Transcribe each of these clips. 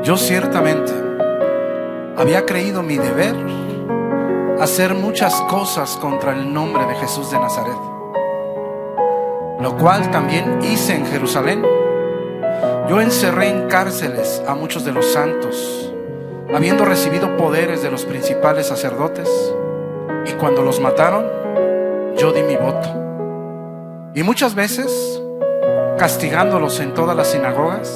Yo ciertamente había creído mi deber hacer muchas cosas contra el nombre de Jesús de Nazaret, lo cual también hice en Jerusalén. Yo encerré en cárceles a muchos de los santos, habiendo recibido poderes de los principales sacerdotes, y cuando los mataron, yo di mi voto. Y muchas veces, castigándolos en todas las sinagogas,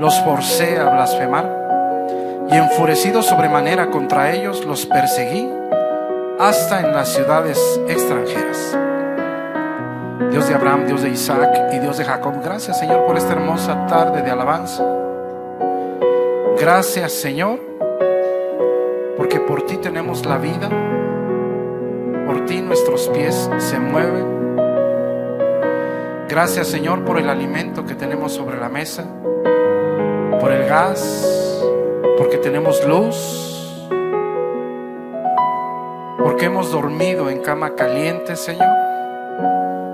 los forcé a blasfemar, y enfurecido sobremanera contra ellos, los perseguí hasta en las ciudades extranjeras. Dios de Abraham, Dios de Isaac y Dios de Jacob, gracias, Señor, por esta hermosa tarde de alabanza. Gracias, Señor, porque por ti tenemos la vida, por ti nuestros pies se mueven. Gracias, Señor, por el alimento que tenemos sobre la mesa, por el gas, porque tenemos luz, porque hemos dormido en cama caliente, Señor.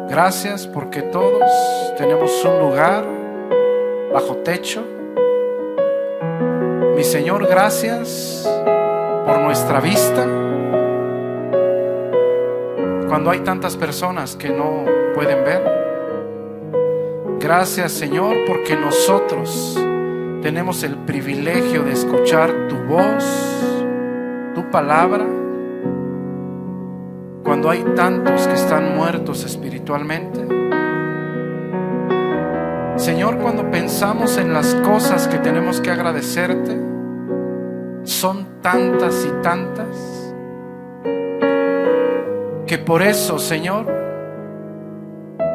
Gracias porque todos tenemos un lugar bajo techo. Mi Señor, gracias por nuestra vista, cuando hay tantas personas que no pueden ver. Gracias, Señor, porque nosotros tenemos el privilegio de escuchar tu voz, tu palabra, cuando hay tantos que están muertos espiritualmente. Señor, cuando pensamos en las cosas que tenemos que agradecerte, son tantas y tantas, que por eso, Señor,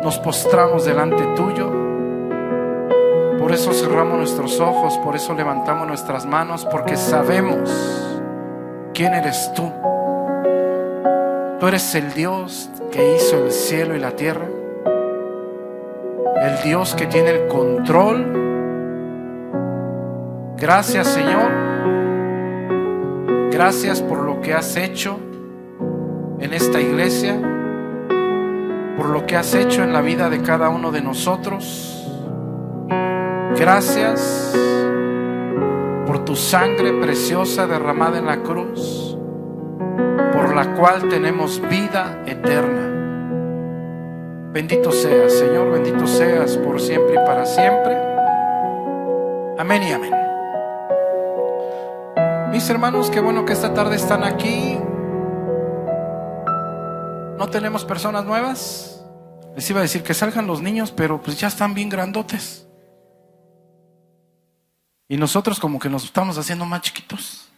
nos postramos delante tuyo. Por eso cerramos nuestros ojos, por eso levantamos nuestras manos, porque sabemos quién eres tú. Tú eres el Dios que hizo el cielo y la tierra, el Dios que tiene el control. Gracias, Señor. Gracias por lo que has hecho en esta iglesia, por lo que has hecho en la vida de cada uno de nosotros. Gracias por tu sangre preciosa derramada en la cruz, por la cual tenemos vida eterna. Bendito seas, Señor, bendito seas por siempre y para siempre. Amén y amén. Mis hermanos, qué bueno que esta tarde están aquí. ¿No tenemos personas nuevas? Les iba a decir que salgan los niños, pero pues ya están bien grandotes. Y nosotros como que nos estamos haciendo más chiquitos.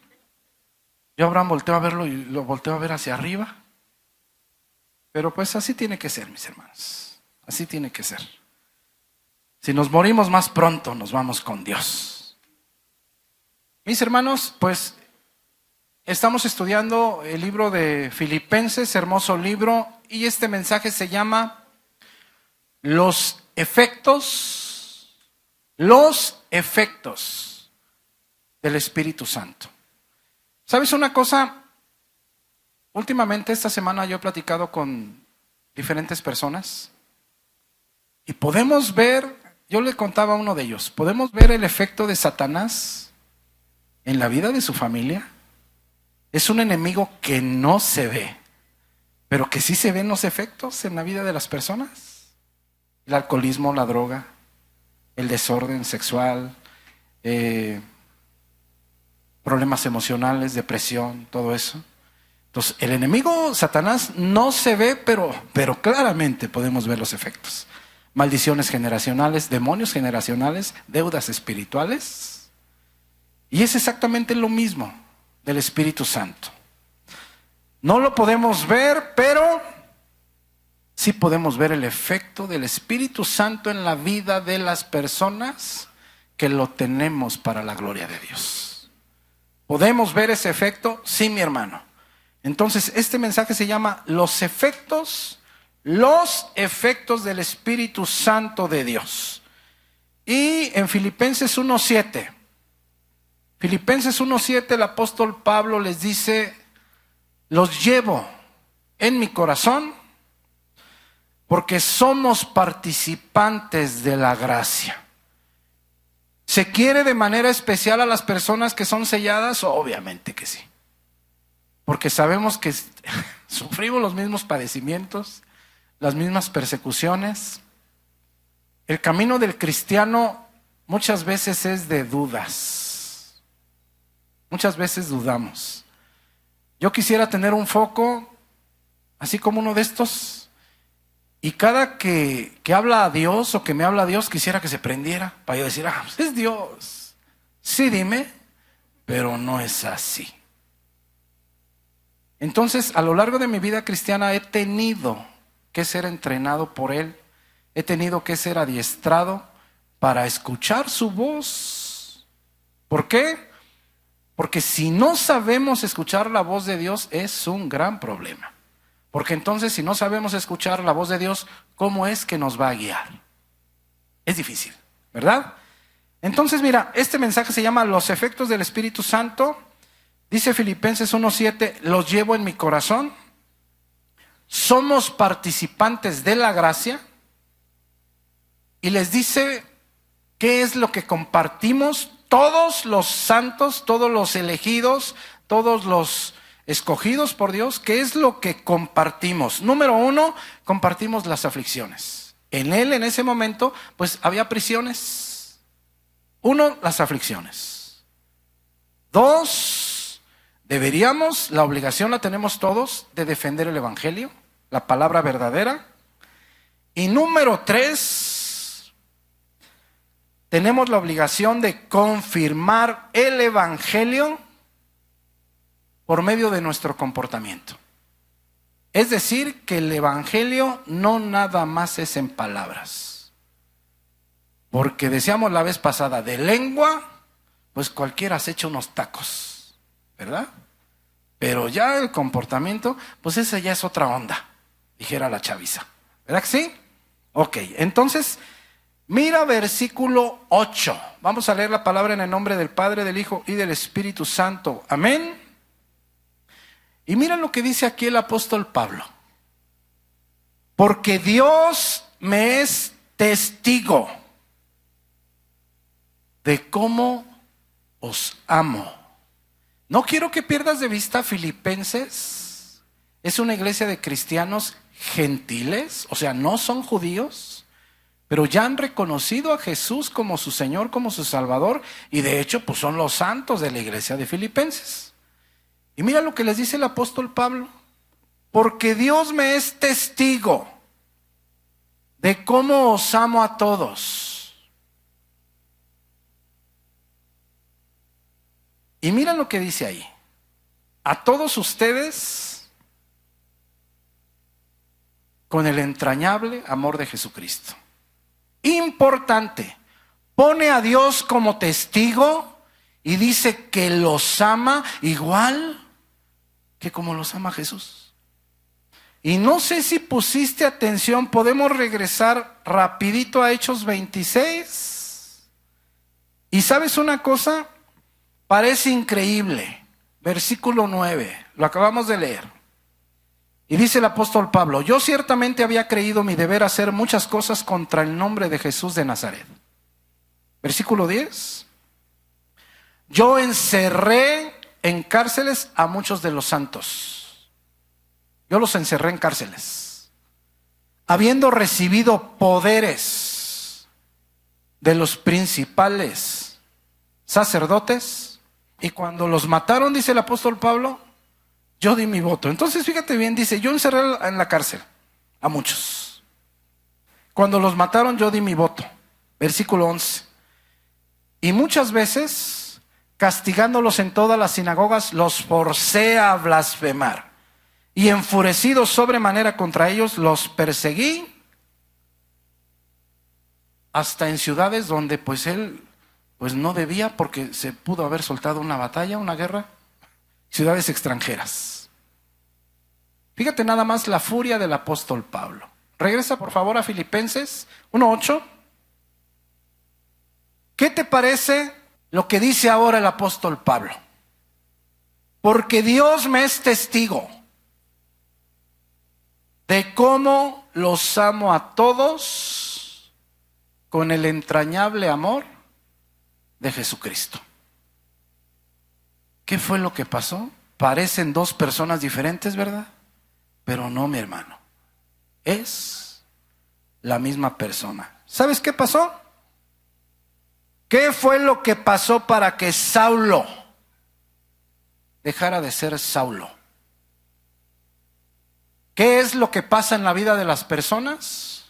Yo Abraham volteo a verlo y lo volteo a ver hacia arriba. Pero pues así tiene que ser, mis hermanos. Así tiene que ser. Si nos morimos más pronto, nos vamos con Dios. Mis hermanos, pues estamos estudiando el libro de Filipenses, hermoso libro. Y este mensaje se llama Los efectos del Espíritu Santo. ¿Sabes una cosa? Últimamente esta semana yo he platicado con diferentes personas y podemos ver, yo le contaba a uno de ellos, podemos ver el efecto de Satanás en la vida de su familia. Es un enemigo que no se ve, pero que sí se ven los efectos en la vida de las personas. El alcoholismo, la droga, el desorden sexual, problemas emocionales, depresión, todo eso. Entonces, el enemigo Satanás no se ve, pero claramente podemos ver los efectos. Maldiciones generacionales, demonios generacionales, deudas espirituales. Y es exactamente lo mismo del Espíritu Santo. No lo podemos ver, pero sí podemos ver el efecto del Espíritu Santo en la vida de las personas que lo tenemos para la gloria de Dios. ¿Podemos ver ese efecto? Sí, mi hermano. Entonces, este mensaje se llama los efectos del Espíritu Santo de Dios. Y en Filipenses 1:7, el apóstol Pablo les dice: los llevo en mi corazón porque somos participantes de la gracia. ¿Se quiere de manera especial a las personas que son selladas? Obviamente que sí. Porque sabemos que sufrimos los mismos padecimientos, las mismas persecuciones. El camino del cristiano muchas veces es de dudas. Muchas veces dudamos. Yo quisiera tener un foco, así como uno de estos, y cada que habla a Dios o que me habla a Dios, quisiera que se prendiera, para yo decir, pues es Dios. Sí, dime, pero no es así. Entonces, a lo largo de mi vida cristiana he tenido que ser entrenado por Él. He tenido que ser adiestrado para escuchar su voz. ¿Por qué? Porque si no sabemos escuchar la voz de Dios es un gran problema. Porque entonces si no sabemos escuchar la voz de Dios, ¿cómo es que nos va a guiar? Es difícil, ¿verdad? Entonces mira, este mensaje se llama Los efectos del Espíritu Santo. Dice Filipenses 1:7, los llevo en mi corazón. Somos participantes de la gracia. Y les dice qué es lo que compartimos todos los santos, todos los elegidos, todos los escogidos por Dios. ¿Qué es lo que compartimos? Número 1, compartimos las aflicciones. En Él, en ese momento, pues había prisiones. 1, las aflicciones. 2, la obligación la tenemos todos de defender el Evangelio, la palabra verdadera. Y número 3, tenemos la obligación de confirmar el Evangelio por medio de nuestro comportamiento. Es decir, que el Evangelio no nada más es en palabras. Porque decíamos la vez pasada, de lengua, pues cualquiera se echa unos tacos, ¿verdad? Pero ya el comportamiento, pues esa ya es otra onda, dijera la chaviza. ¿Verdad que sí? Ok, entonces, mira versículo 8. Vamos a leer la palabra en el nombre del Padre, del Hijo y del Espíritu Santo. Amén. Y mira lo que dice aquí el apóstol Pablo. Porque Dios me es testigo de cómo os amo. No quiero que pierdas de vista Filipenses. Es una iglesia de cristianos gentiles, o sea, no son judíos, pero ya han reconocido a Jesús como su Señor, como su Salvador, y de hecho pues son los santos de la iglesia de Filipenses. Y mira lo que les dice el apóstol Pablo: porque Dios me es testigo de cómo os amo a todos. Y mira lo que dice ahí: a todos ustedes con el entrañable amor de Jesucristo. Importante, pone a Dios como testigo y dice que los ama igual que como los ama Jesús. Y no sé si pusiste atención, podemos regresar rapidito a Hechos 26. Y ¿sabes una cosa? Parece increíble. Versículo 9, lo acabamos de leer. Y dice el apóstol Pablo: yo ciertamente había creído mi deber hacer muchas cosas contra el nombre de Jesús de Nazaret. Versículo 10. Yo encerré en cárceles a muchos de los santos. Yo los encerré en cárceles, habiendo recibido poderes de los principales sacerdotes. Y cuando los mataron, dice el apóstol Pablo, yo di mi voto. Entonces fíjate bien, dice, yo encerré en la cárcel a muchos. Cuando los mataron, yo di mi voto. Versículo 11. Y muchas veces, castigándolos en todas las sinagogas, los forcé a blasfemar. Y enfurecido sobremanera contra ellos, los perseguí hasta en ciudades donde pues él pues no debía, porque se pudo haber soltado una batalla, una guerra. Ciudades extranjeras. Fíjate nada más la furia del apóstol Pablo. Regresa por favor a Filipenses 1:8. ¿Qué te parece lo que dice ahora el apóstol Pablo? Porque Dios me es testigo de cómo los amo a todos con el entrañable amor de Jesucristo. ¿Qué fue lo que pasó? Parecen dos personas diferentes, ¿verdad? Pero no, mi hermano. Es la misma persona. ¿Sabes qué pasó? ¿Qué fue lo que pasó para que Saulo dejara de ser Saulo? ¿Qué es lo que pasa en la vida de las personas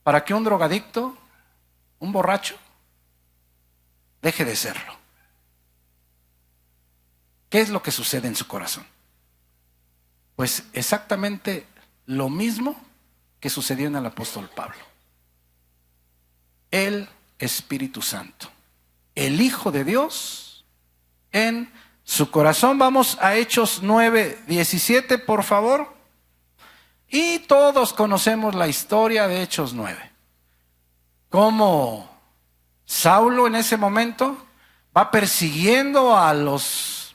para que un drogadicto, un borracho, deje de serlo? ¿Qué es lo que sucede en su corazón? Pues exactamente lo mismo que sucedió en el apóstol Pablo. El Espíritu Santo, el Hijo de Dios en su corazón. Vamos a Hechos 9:17, por favor. Y todos conocemos la historia de Hechos 9. Cómo Saulo en ese momento va persiguiendo a los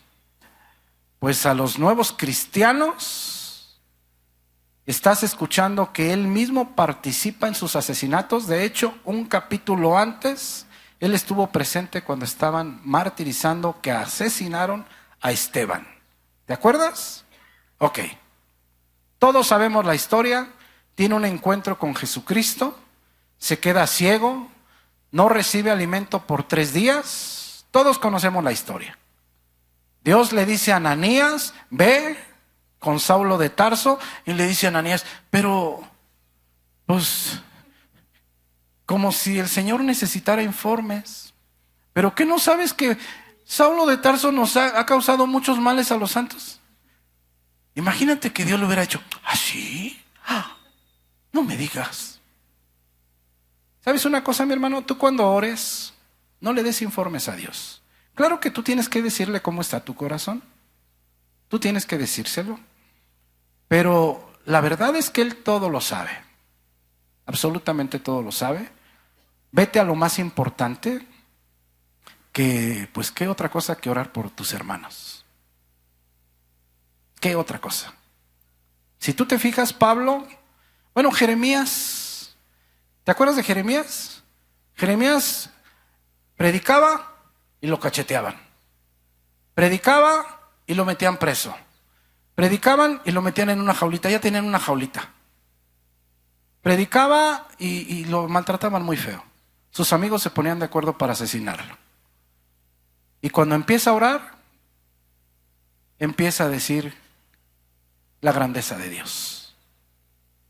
nuevos cristianos. Estás escuchando que él mismo participa en sus asesinatos. De hecho, un capítulo antes, él estuvo presente cuando estaban martirizando, que asesinaron a Esteban. ¿Te acuerdas? Ok. Todos sabemos la historia. Tiene un encuentro con Jesucristo. Se queda ciego. No recibe alimento por 3 días. Todos conocemos la historia. Dios le dice a Ananías, ve con Saulo de Tarso, y le dice a Ananías, pero, pues, como si el Señor necesitara informes. ¿Pero qué no sabes que Saulo de Tarso nos ha causado muchos males a los santos? Imagínate que Dios le hubiera hecho, ¿ah, sí? No me digas. ¿Sabes una cosa, mi hermano? Tú cuando ores, no le des informes a Dios. Claro que tú tienes que decirle cómo está tu corazón. Tú tienes que decírselo. Pero la verdad es que Él todo lo sabe. Absolutamente todo lo sabe. Vete a lo más importante, que pues qué otra cosa que orar por tus hermanos. ¿Qué otra cosa? Si tú te fijas, Pablo, Jeremías, ¿te acuerdas de Jeremías? Jeremías predicaba y lo cacheteaban. Predicaba y lo metían preso. Predicaban y lo metían en una jaulita. Ya tenían una jaulita. Predicaba y lo maltrataban muy feo. Sus amigos se ponían de acuerdo para asesinarlo. Y cuando empieza a orar, empieza a decir la grandeza de Dios.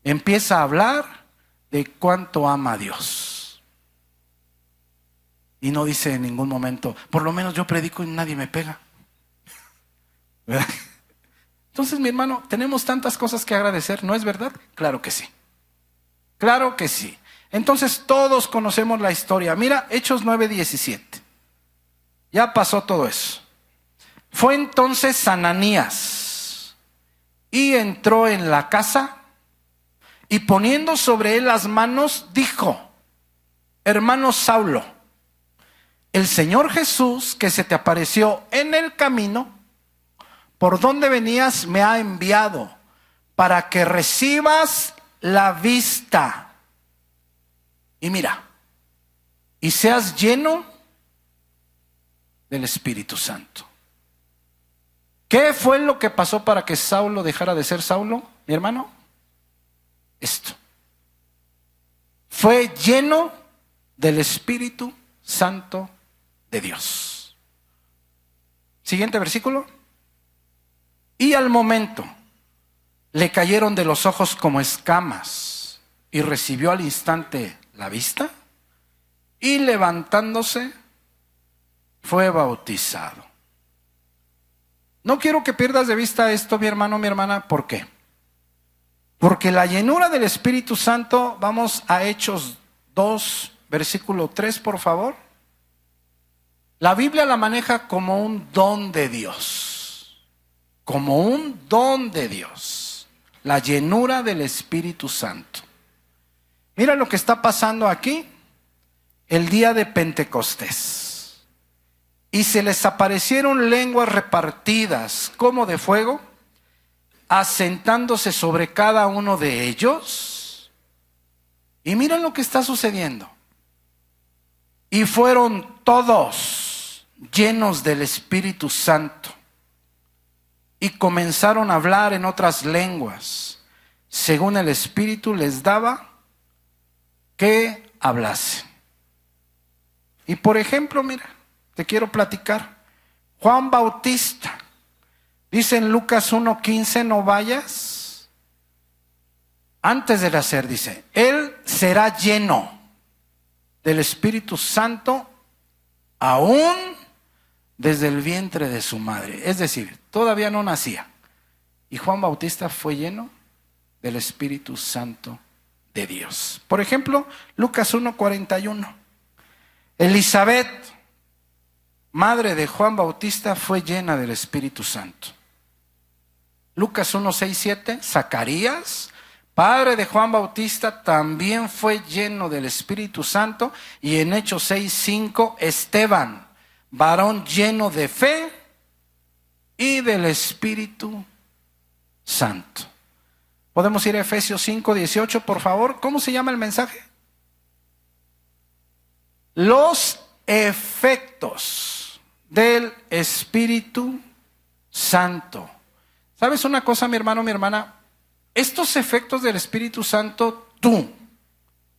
Empieza a hablar de cuánto ama a Dios. Y no dice en ningún momento, por lo menos yo predico y nadie me pega. ¿Verdad? Entonces, mi hermano, tenemos tantas cosas que agradecer, ¿no es verdad? Claro que sí. Claro que sí. Entonces, todos conocemos la historia. Mira, Hechos 9:17. Ya pasó todo eso. Fue entonces Ananías y entró en la casa y poniendo sobre él las manos, dijo, hermano Saulo, el Señor Jesús que se te apareció en el camino, por donde venías, me ha enviado para que recibas la vista. Y mira, y seas lleno del Espíritu Santo. ¿Qué fue lo que pasó para que Saulo dejara de ser Saulo, mi hermano? Esto. Fue lleno del Espíritu Santo de Dios. Siguiente versículo. Y al momento le cayeron de los ojos como escamas y recibió al instante la vista y levantándose fue bautizado. No quiero que pierdas de vista esto, mi hermano, mi hermana. ¿Por qué? Porque la llenura del Espíritu Santo, vamos a Hechos 2, versículo 3, por favor. La Biblia la maneja como un don de Dios. Como un don de Dios. La llenura del Espíritu Santo. Mira lo que está pasando aquí. El día de Pentecostés. Y se les aparecieron lenguas repartidas como de fuego, asentándose sobre cada uno de ellos. Y miren lo que está sucediendo. Y fueron todos llenos del Espíritu Santo y comenzaron a hablar en otras lenguas, según el Espíritu les daba que hablasen. Y por ejemplo, mira, te quiero platicar. Juan Bautista, dice en Lucas 1:15, no vayas. Antes de nacer, dice, él será lleno del Espíritu Santo aún desde el vientre de su madre. Es decir, todavía no nacía. Y Juan Bautista fue lleno del Espíritu Santo de Dios. Por ejemplo, Lucas 1:41. Elizabeth, madre de Juan Bautista, fue llena del Espíritu Santo. Lucas 1:6-7, Zacarías, padre de Juan Bautista, también fue lleno del Espíritu Santo. Y en Hechos 6:5, Esteban, varón lleno de fe y del Espíritu Santo. Podemos ir a Efesios 5:18, por favor. ¿Cómo se llama el mensaje? Los efectos del Espíritu Santo. ¿Sabes una cosa, mi hermano, mi hermana? Estos efectos del Espíritu Santo, tú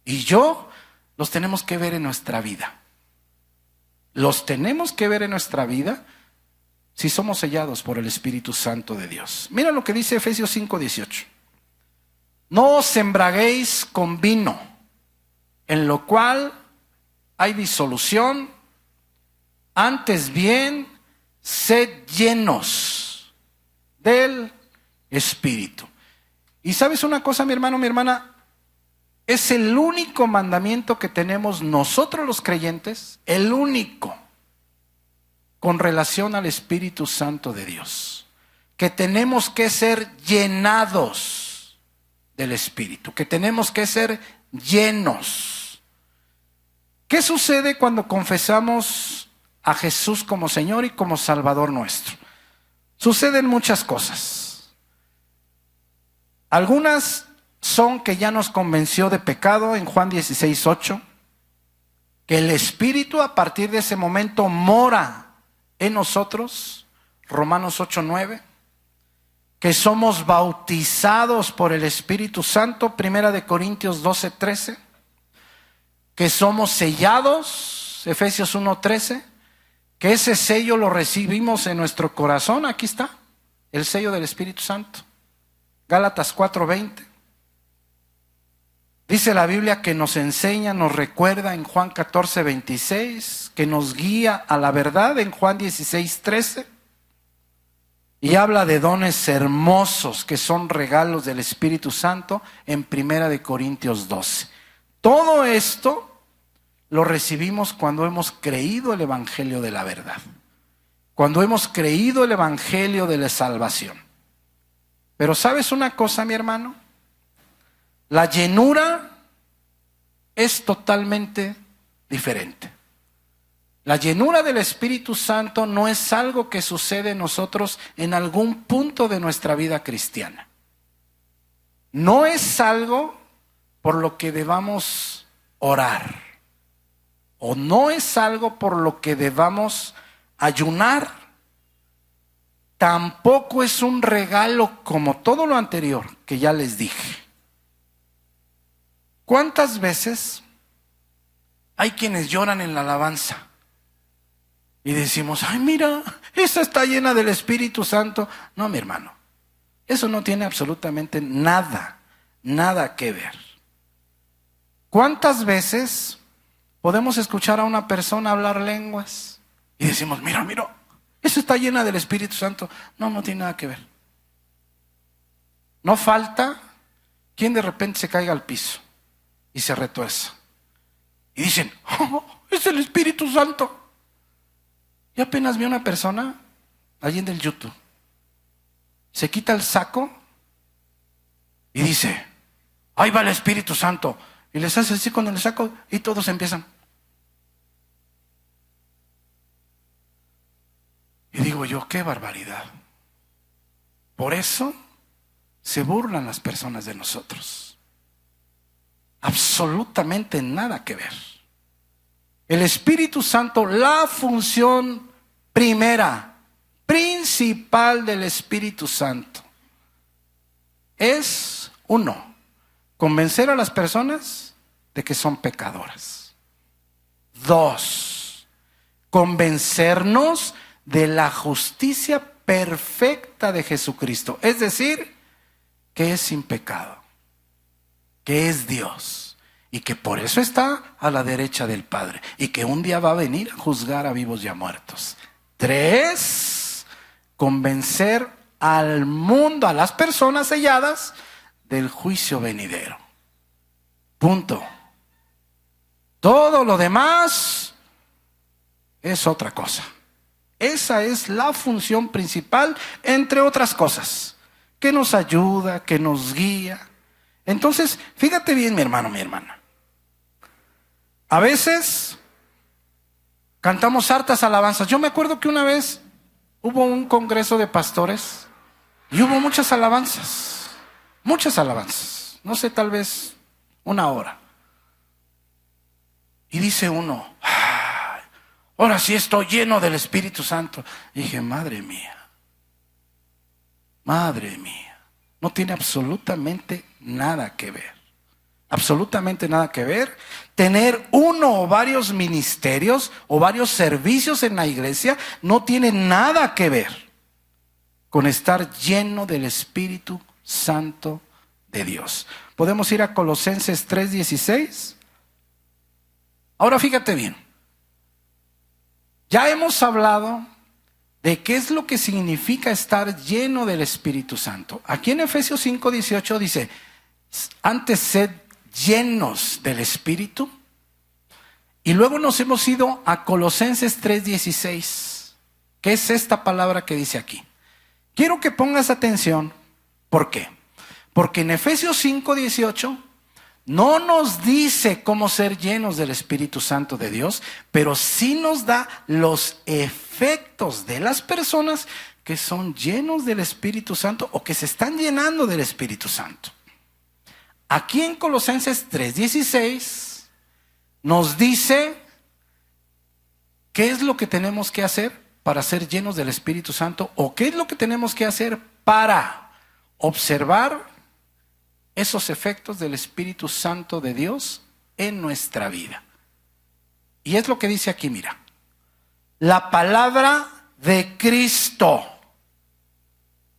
y yo los tenemos que ver en nuestra vida. Los tenemos que ver en nuestra vida si somos sellados por el Espíritu Santo de Dios. Mira lo que dice Efesios 5:18. No os embraguéis con vino, en lo cual hay disolución, antes bien, sed llenos del Espíritu. Y sabes una cosa, mi hermano, mi hermana, es el único mandamiento que tenemos nosotros los creyentes, el único, con relación al Espíritu Santo de Dios, que tenemos que ser llenados del Espíritu, que tenemos que ser llenos. ¿Qué sucede cuando confesamos a Jesús como Señor y como Salvador nuestro? Suceden muchas cosas. Algunas son que ya nos convenció de pecado en Juan 16:8, que el Espíritu a partir de ese momento mora en nosotros, Romanos 8:9, que somos bautizados por el Espíritu Santo, 1 Corintios 12:13, que somos sellados, Efesios 1:13, que ese sello lo recibimos en nuestro corazón, aquí está, el sello del Espíritu Santo, Gálatas 4:20. Dice la Biblia que nos enseña, nos recuerda en Juan 14:26, que nos guía a la verdad en Juan 16:13, y habla de dones hermosos que son regalos del Espíritu Santo en 1 Corintios 12. Todo esto lo recibimos cuando hemos creído el Evangelio de la verdad, cuando hemos creído el Evangelio de la salvación. Pero ¿sabes una cosa, mi hermano? La llenura es totalmente diferente. La llenura del Espíritu Santo no es algo que sucede en nosotros en algún punto de nuestra vida cristiana. No es algo por lo que debamos orar, o no es algo por lo que debamos ayunar. Tampoco es un regalo como todo lo anterior que ya les dije. ¿Cuántas veces hay quienes lloran en la alabanza y decimos, ay, mira, esa está llena del Espíritu Santo? No, mi hermano, eso no tiene absolutamente nada que ver. ¿Cuántas veces podemos escuchar a una persona hablar lenguas y decimos, mira, eso está llena del Espíritu Santo? No, no tiene nada que ver. No falta quien de repente se caiga al piso y se retuerza. Y dicen, oh, es el Espíritu Santo. Y apenas vi una persona allí en el YouTube. Se quita el saco y dice, ahí va el Espíritu Santo. Y les hace así con el saco y todos empiezan. Y digo yo, qué barbaridad. Por eso se burlan las personas de nosotros. Absolutamente nada que ver. El Espíritu Santo, la función primera, principal del Espíritu Santo es, uno, convencer a las personas de que son pecadoras. Dos, convencernos de la justicia perfecta de Jesucristo. Es decir, que es sin pecado, que es Dios y que por eso está a la derecha del Padre y que un día va a venir a juzgar a vivos y a muertos. Tres, convencer al mundo, a las personas selladas, del juicio venidero. Punto. Todo lo demás es otra cosa. Esa es la función principal, entre otras cosas, que nos ayuda, que nos guía. Entonces, fíjate bien, mi hermano, mi hermana. A veces cantamos hartas alabanzas. Yo me acuerdo que una vez hubo un congreso de pastores y hubo muchas alabanzas. No sé, tal vez una hora. Y dice uno, ahora sí estoy lleno del Espíritu Santo. Y dije, madre mía, no tiene absolutamente nada que ver. Absolutamente nada que ver. Tener uno o varios ministerios o varios servicios en la iglesia no tiene nada que ver con estar lleno del Espíritu Santo de Dios. Podemos ir a Colosenses 3:16. Ahora fíjate bien. Ya hemos hablado de qué es lo que significa estar lleno del Espíritu Santo. Aquí en Efesios 5:18 dice, antes sed llenos del Espíritu. Y luego nos hemos ido a Colosenses 3:16. ¿Qué es esta palabra que dice aquí? Quiero que pongas atención. ¿Por qué? Porque en Efesios 5:18 no nos dice cómo ser llenos del Espíritu Santo de Dios, pero sí nos da los efectos de las personas que son llenos del Espíritu Santo o que se están llenando del Espíritu Santo. Aquí en Colosenses 3:16 nos dice qué es lo que tenemos que hacer para ser llenos del Espíritu Santo o qué es lo que tenemos que hacer para observar esos efectos del Espíritu Santo de Dios en nuestra vida. Y es lo que dice aquí, mira. La palabra de Cristo.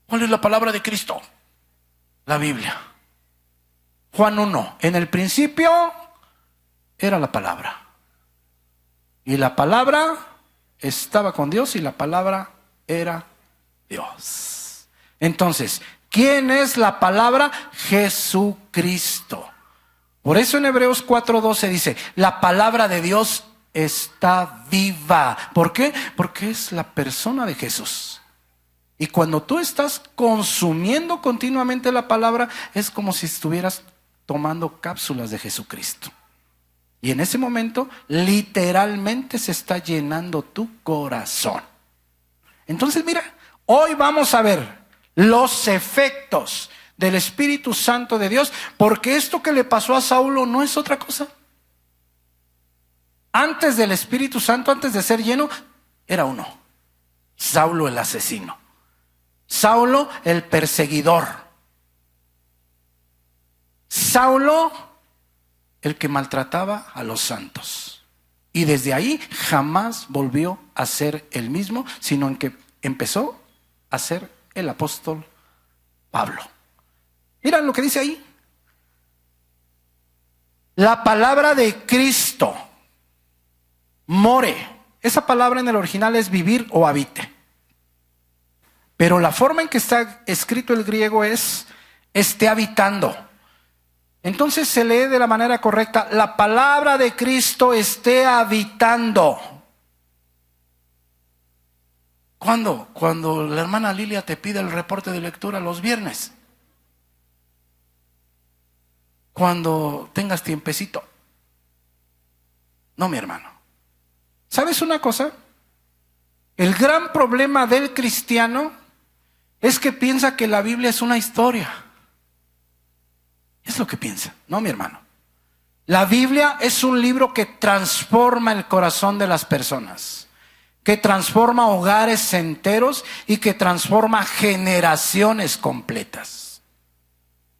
¿Cuál es la palabra de Cristo? La Biblia. Juan 1. En el principio era la palabra. Y la palabra estaba con Dios y la palabra era Dios. Entonces, ¿quién es la palabra? Jesucristo. Por eso en Hebreos 4:12 dice, la palabra de Dios está viva. ¿Por qué? Porque es la persona de Jesús. Y cuando tú estás consumiendo continuamente la palabra, es como si estuvieras tomando cápsulas de Jesucristo. Y en ese momento, literalmente se está llenando tu corazón. Entonces, mira, hoy vamos a ver los efectos del Espíritu Santo de Dios, porque esto que le pasó a Saulo no es otra cosa. Antes del Espíritu Santo, antes de ser lleno, era uno. Saulo el asesino. Saulo el perseguidor. Saulo el que maltrataba a los santos. Y desde ahí jamás volvió a ser el mismo, sino en que empezó a ser el apóstol Pablo. Mira lo que dice ahí. La palabra de Cristo, more. Esa palabra en el original es vivir o habite. Pero la forma en que está escrito el griego es esté habitando. Entonces se lee de la manera correcta, la palabra de Cristo esté habitando. ¿Cuándo? Cuando la hermana Lilia te pide el reporte de lectura los viernes. Cuando tengas tiempecito. No, mi hermano. ¿Sabes una cosa? El gran problema del cristiano es que piensa que la Biblia es una historia. Es lo que piensa, no, mi hermano. La Biblia es un libro que transforma el corazón de las personas, que transforma hogares enteros y que transforma generaciones completas.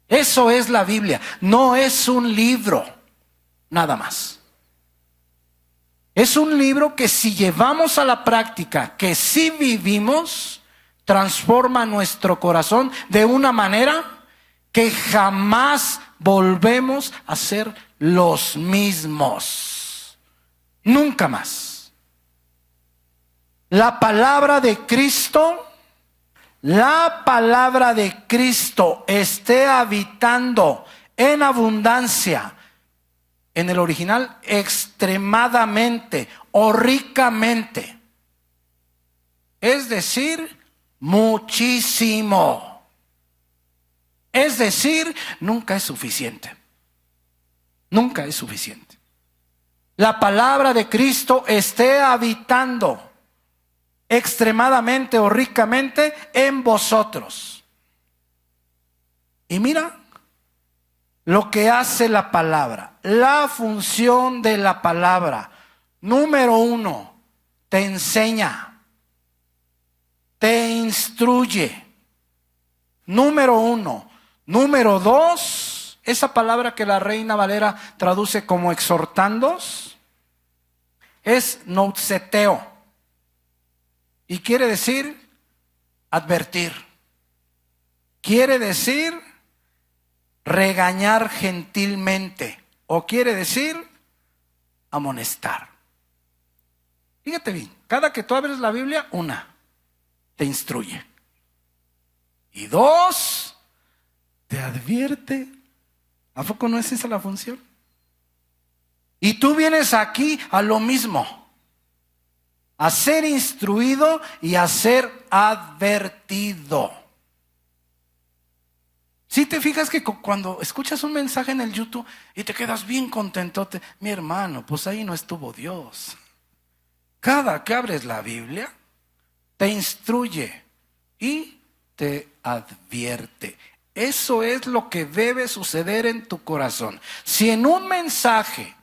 Eso es la Biblia, no es un libro, nada más. Es un libro que si llevamos a la práctica, que si vivimos, transforma nuestro corazón de una manera que jamás volvemos a ser los mismos. Nunca más. La palabra de Cristo esté habitando en abundancia. En el original, extremadamente o ricamente. Es decir, muchísimo. Es decir, nunca es suficiente. Nunca es suficiente. La palabra de Cristo esté habitando extremadamente o ricamente en vosotros. Y mira lo que hace la palabra, la función de la palabra. Número 1, te enseña, te instruye. Número 1. Número 2, esa palabra que la Reina Valera traduce como exhortandos, es noutseteo. Y quiere decir advertir. Quiere decir regañar gentilmente, o quiere decir amonestar. Fíjate bien, cada que tú abres la Biblia, 1, te instruye. Y 2, te advierte. ¿A poco no es esa la función? Y tú vienes aquí a lo mismo, a ser instruido y a ser advertido. Si te fijas que cuando escuchas un mensaje en el YouTube y te quedas bien contentote, mi hermano, pues ahí no estuvo Dios. Cada que abres la Biblia, te instruye y te advierte. Eso es lo que debe suceder en tu corazón. Si en un mensaje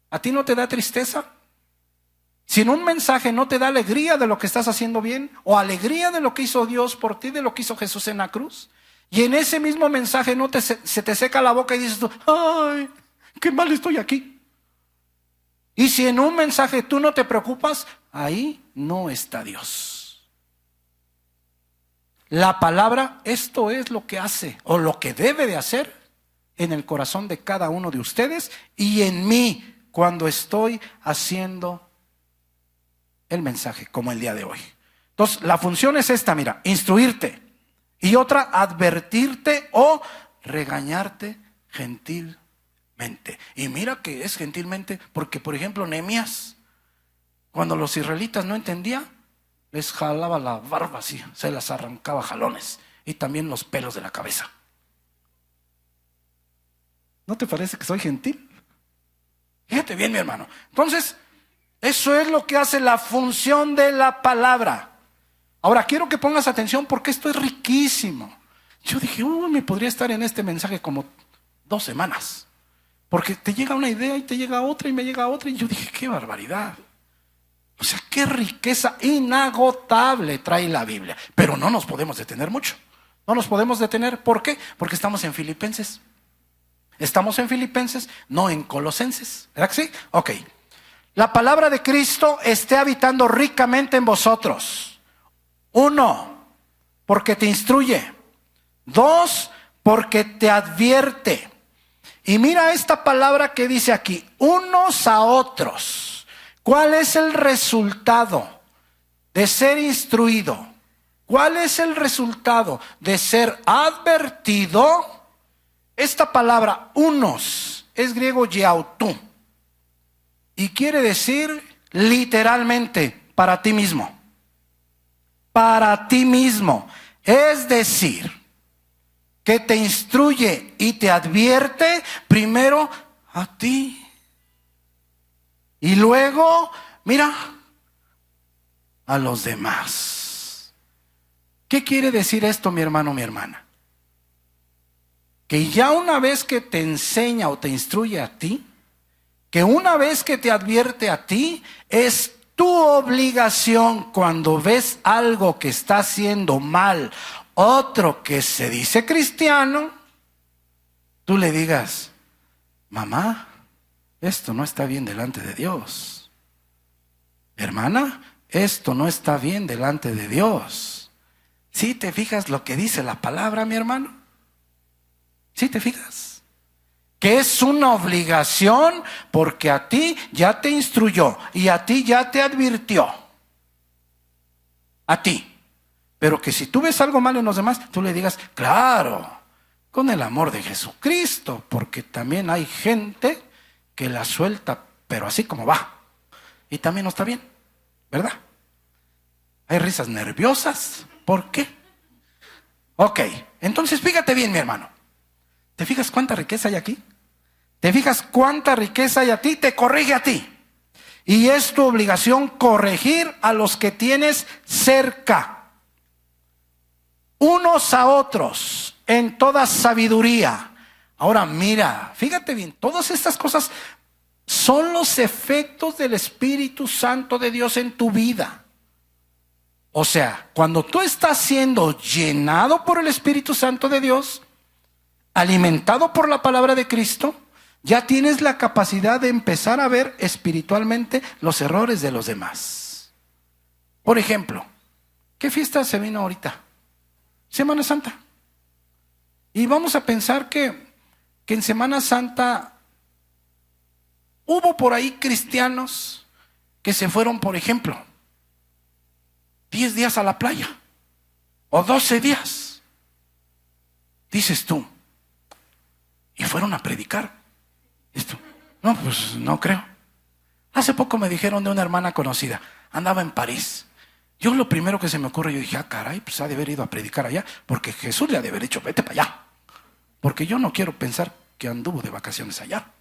a ti no te da tristeza, si en un mensaje no te da alegría de lo que estás haciendo bien, o alegría de lo que hizo Dios por ti, de lo que hizo Jesús en la cruz, y en ese mismo mensaje se te seca la boca y dices tú, ay, qué mal estoy aquí. Y si en un mensaje tú no te preocupas, ahí no está Dios. La palabra, esto es lo que hace, o lo que debe de hacer en el corazón de cada uno de ustedes y en mí cuando estoy haciendo el mensaje, como el día de hoy. Entonces, la función es esta, mira, instruirte. Y otra, advertirte o regañarte gentilmente. Y mira que es gentilmente, porque por ejemplo Nehemías, cuando los israelitas no entendían, les jalaba la barba así, se las arrancaba jalones, y también los pelos de la cabeza. ¿No te parece que soy gentil? Fíjate bien, mi hermano. Entonces, eso es lo que hace la función de la palabra. Ahora, quiero que pongas atención porque esto es riquísimo. Yo dije, me podría estar en este mensaje como 2 semanas. Porque te llega una idea y te llega otra y me llega otra. Y yo dije, qué barbaridad. O sea, qué riqueza inagotable trae la Biblia. Pero no nos podemos detener mucho. No nos podemos detener. ¿Por qué? Porque estamos en Filipenses. Estamos en Filipenses, no en Colosenses. ¿Verdad que sí? Ok. La palabra de Cristo esté habitando ricamente en vosotros. 1, porque te instruye. 2, porque te advierte. Y mira esta palabra que dice aquí, unos a otros. ¿Cuál es el resultado de ser instruido? ¿Cuál es el resultado de ser advertido? Esta palabra, unos, es griego yautú. Y quiere decir literalmente, para ti mismo. Para ti mismo. Es decir, que te instruye y te advierte primero a ti. Y luego, mira, a los demás. ¿Qué quiere decir esto, mi hermano, mi hermana? que ya una vez que te enseña o te instruye a ti, que una vez que te advierte a ti, es tu obligación cuando ves algo que está haciendo mal, otro que se dice cristiano, tú le digas, mamá, esto no está bien delante de Dios. Hermana, esto no está bien delante de Dios. ¿Sí te fijas lo que dice la palabra, mi hermano? ¿Sí te fijas? Que es una obligación porque a ti ya te instruyó y a ti ya te advirtió. A ti. Pero que si tú ves algo malo en los demás, tú le digas, claro, con el amor de Jesucristo, porque también hay gente que la suelta, pero así como va. Y también no está bien, ¿verdad? Hay risas nerviosas. ¿Por qué? Ok, entonces fíjate bien, mi hermano. ¿Te fijas cuánta riqueza hay aquí? ¿Te fijas cuánta riqueza hay a ti? Te corrige a ti. Y es tu obligación corregir a los que tienes cerca. Unos a otros, en toda sabiduría. Ahora mira, fíjate bien, todas estas cosas son los efectos del Espíritu Santo de Dios en tu vida. O sea, cuando tú estás siendo llenado por el Espíritu Santo de Dios, alimentado por la palabra de Cristo, ya tienes la capacidad de empezar a ver espiritualmente los errores de los demás. Por ejemplo, ¿qué fiesta se vino ahorita? Semana Santa. Y vamos a pensar que en Semana Santa hubo por ahí cristianos que se fueron, por ejemplo, 10 días a la playa o 12 días. Dices tú, y fueron a predicar. Esto, no, pues no creo. Hace poco me dijeron de una hermana conocida, andaba en París. Yo lo primero que se me ocurre, yo dije, caray, pues ha de haber ido a predicar allá, porque Jesús le ha de haber dicho, vete para allá. Porque yo no quiero pensar que anduvo de vacaciones allá.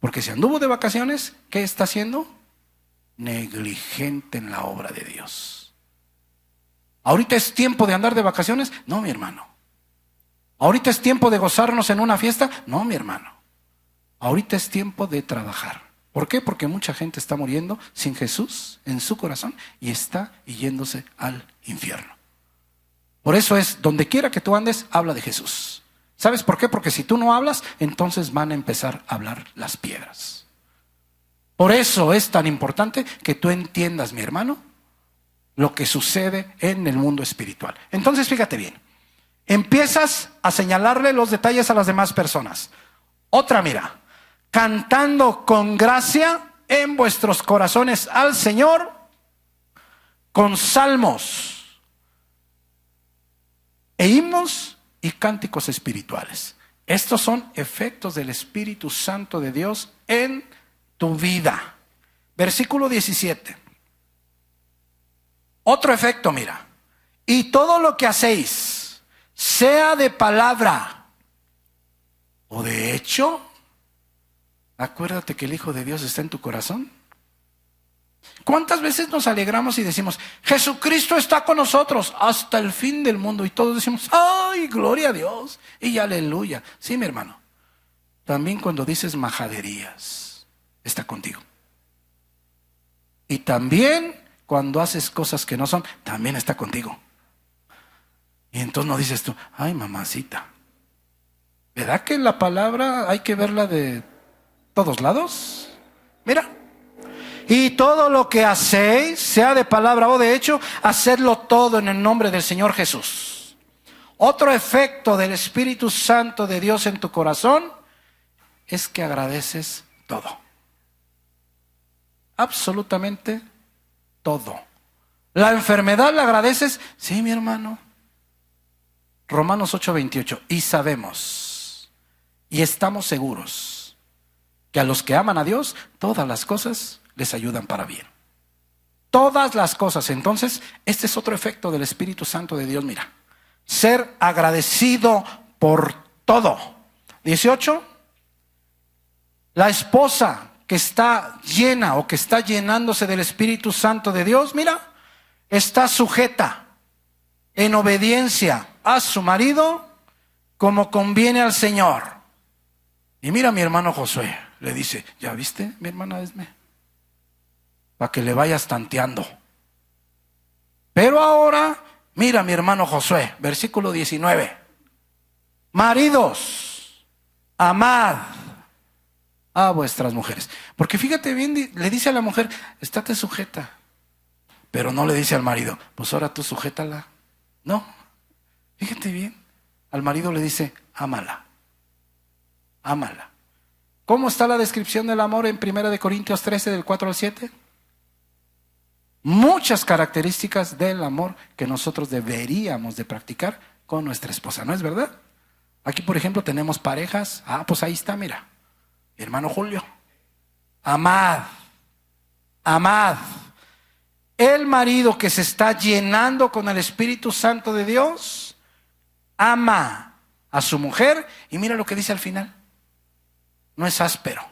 Porque si anduvo de vacaciones, ¿qué está haciendo? Negligente en la obra de Dios. ¿Ahorita es tiempo de andar de vacaciones? No, mi hermano. ¿Ahorita es tiempo de gozarnos en una fiesta? No, mi hermano. Ahorita es tiempo de trabajar. ¿Por qué? Porque mucha gente está muriendo sin Jesús en su corazón y está yéndose al infierno. Por eso es, donde quiera que tú andes, habla de Jesús. ¿Sabes por qué? Porque si tú no hablas, entonces van a empezar a hablar las piedras. Por eso es tan importante que tú entiendas, mi hermano, lo que sucede en el mundo espiritual. Entonces, fíjate bien. Empiezas a señalarle los detalles a las demás personas. Otra, mira, cantando con gracia en vuestros corazones al Señor con salmos e himnos y cánticos espirituales. Estos son efectos del Espíritu Santo de Dios en tu vida. Versículo 17. Otro efecto, mira. Y todo lo que hacéis, sea de palabra o de hecho, acuérdate que el Hijo de Dios está en tu corazón. ¿Cuántas veces nos alegramos y decimos, Jesucristo está con nosotros hasta el fin del mundo? Y todos decimos, ¡ay, gloria a Dios! Y aleluya. Sí, mi hermano. También cuando dices majaderías, está contigo. Y también cuando haces cosas que no son, también está contigo. Y entonces no dices tú, ¡ay, mamacita! ¿Verdad que la palabra hay que verla de todos lados? Mira. Y todo lo que hacéis, sea de palabra o de hecho, hacedlo todo en el nombre del Señor Jesús. Otro efecto del Espíritu Santo de Dios en tu corazón es que agradeces todo. Absolutamente todo. La enfermedad la agradeces, sí, mi hermano. Romanos 8:28. Y sabemos y estamos seguros que a los que aman a Dios, todas las cosas les ayudan para bien. Todas las cosas. Entonces, este es otro efecto del Espíritu Santo de Dios. Mira, ser agradecido por todo. 18. La esposa que está llena o que está llenándose del Espíritu Santo de Dios, mira, está sujeta en obediencia a su marido como conviene al Señor. Y mira a mi hermano Josué, le dice, ¿ya viste, mi hermana Esme? Para que le vayas tanteando. Pero ahora, mira mi hermano Josué, versículo 19. Maridos, amad a vuestras mujeres. Porque fíjate bien, le dice a la mujer, estate sujeta. Pero no le dice al marido, pues ahora tú sujétala. No, fíjate bien. Al marido le dice, ámala. Ámala. ¿Cómo está la descripción del amor en 1 Corintios 13, del 4 al 7? Muchas características del amor que nosotros deberíamos de practicar con nuestra esposa, ¿no es verdad? Aquí, por ejemplo, tenemos parejas. Pues ahí está, mira. Mi hermano Julio. Amad. Amad. El marido que se está llenando con el Espíritu Santo de Dios, ama a su mujer. Y mira lo que dice al final. No es áspero.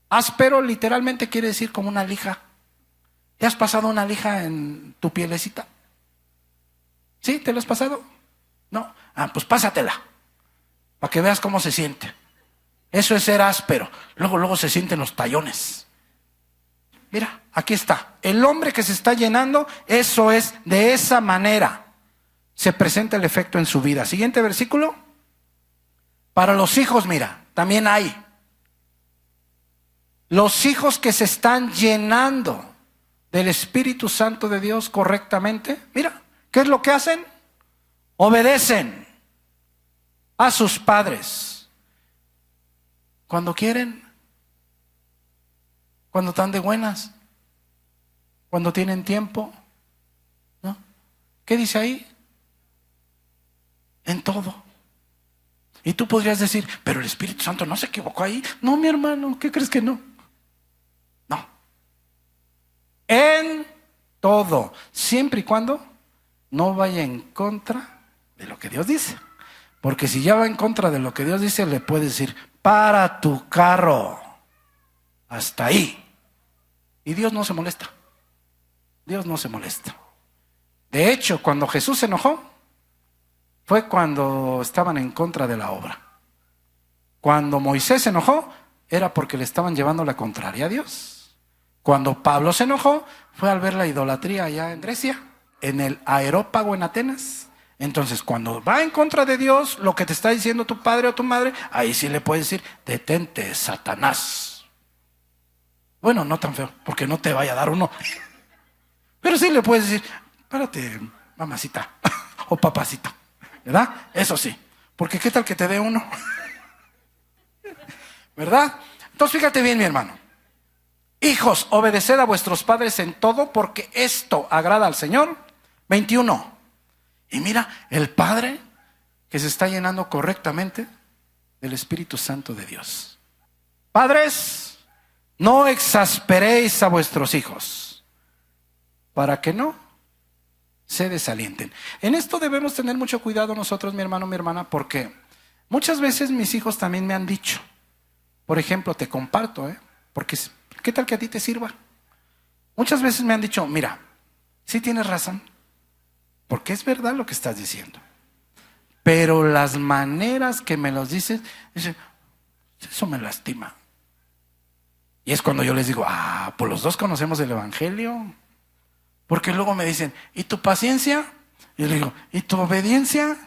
Áspero literalmente quiere decir como una lija. ¿Te has pasado una lija en tu pielecita? ¿Sí? ¿Te lo has pasado? No. Pues pásatela. Para que veas cómo se siente. Eso es ser áspero. Luego se sienten los tallones. Mira, aquí está. El hombre que se está llenando, eso es, de esa manera se presenta el efecto en su vida. Siguiente versículo. Para los hijos, mira, también hay. Los hijos que se están llenando del Espíritu Santo de Dios correctamente, mira, ¿qué es lo que hacen? Obedecen a sus padres. Cuando quieren, cuando están de buenas, cuando tienen tiempo, ¿no? ¿Qué dice ahí? En todo. Y tú podrías decir, pero el Espíritu Santo no se equivocó ahí. No, mi hermano, ¿qué crees que no? No. En todo, siempre y cuando no vaya en contra de lo que Dios dice. Porque si ya va en contra de lo que Dios dice, le puede decir, para tu carro, hasta ahí. Y Dios no se molesta. Dios no se molesta. De hecho, cuando Jesús se enojó, fue cuando estaban en contra de la obra. Cuando Moisés se enojó, era porque le estaban llevando la contraria a Dios. Cuando Pablo se enojó, fue al ver la idolatría allá en Grecia, en el Areópago en Atenas. Entonces, cuando va en contra de Dios, lo que te está diciendo tu padre o tu madre, ahí sí le puedes decir, detente, Satanás. Bueno, no tan feo, porque no te vaya a dar uno. Pero sí le puedes decir, párate, mamacita o papacita, ¿verdad? Eso sí, porque ¿qué tal que te dé uno? ¿Verdad? Entonces, fíjate bien, mi hermano. Hijos, obedeced a vuestros padres en todo, porque esto agrada al Señor. 21. Y mira, el Padre que se está llenando correctamente del Espíritu Santo de Dios. Padres, no exasperéis a vuestros hijos, para que no se desalienten. En esto debemos tener mucho cuidado nosotros, mi hermano, mi hermana, porque muchas veces mis hijos también me han dicho, por ejemplo, te comparto, porque ¿qué tal que a ti te sirva? Muchas veces me han dicho, mira, sí tienes razón, porque es verdad lo que estás diciendo, pero las maneras que me los dices, eso me lastima. Y es cuando yo les digo, pues los dos conocemos el Evangelio. Porque luego me dicen, ¿y tu paciencia? Y yo le digo, ¿y tu obediencia?